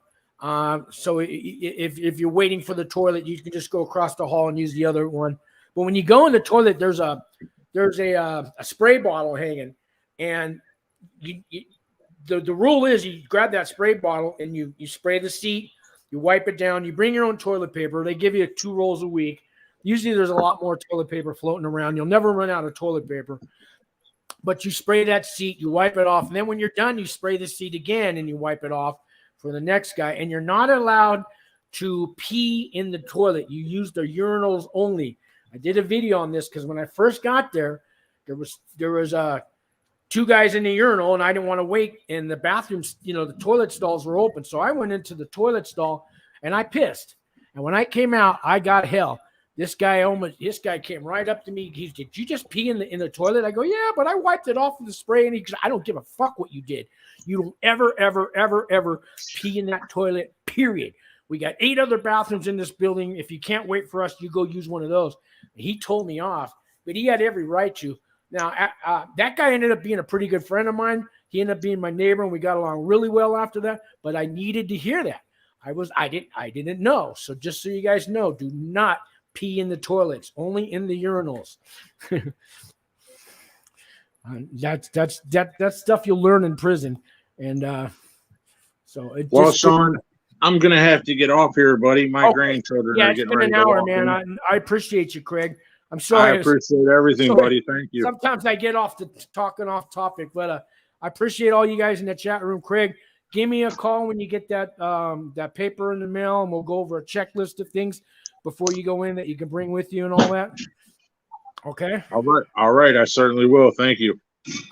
So if you're waiting for the toilet, you can just go across the hall and use the other one. But when you go in the toilet, there's a spray bottle hanging, and the rule is you grab that spray bottle and you spray the seat, you wipe it down, you bring your own toilet paper. They give you 2 rolls a week. Usually there's a lot more toilet paper floating around. You'll never run out of toilet paper. But you spray that seat, you wipe it off, and then when you're done, you spray the seat again and you wipe it off for the next guy. And you're not allowed to pee in the toilet. You use the urinals only. I did a video on this because when I first got there, there was 2 guys in the urinal, and I didn't want to wait in the bathrooms. The toilet stalls were open. So I went into the toilet stall, and I pissed. And when I came out, I got hell. This guy came right up to me. He said, "Did you just pee in the toilet?" I go, "Yeah, but I wiped it off with the spray." And he goes, "I don't give a fuck what you did. You don't ever pee in that toilet, period. We got 8 other bathrooms in this building. If you can't wait for us, you go use one of those." And he told me off, but he had every right to. Now, that guy ended up being a pretty good friend of mine. He ended up being my neighbor, and we got along really well after that. But I needed to hear that. I didn't know. So just so you guys know, do not pee in the toilets, only in the urinals. That's stuff you'll learn in prison. And well, Sean, I'm gonna have to get off here, buddy. My grandchildren are getting ready to walk in. I appreciate you, Craig. I'm sorry. I appreciate everything, buddy. Thank you. Sometimes I get off to talking off topic, but I appreciate all you guys in the chat room. Craig, give me a call when you get that paper in the mail, and we'll go over a checklist of things before you go in that you can bring with you and all that. Okay? All right. I certainly will. Thank you.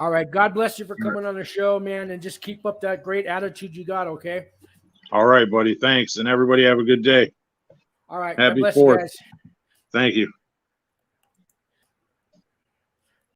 All right. God bless you for coming on the show, man, and just keep up that great attitude you got, okay? All right, buddy. Thanks. And everybody have a good day. All right. Happy God bless 4th. you guys. Thank you.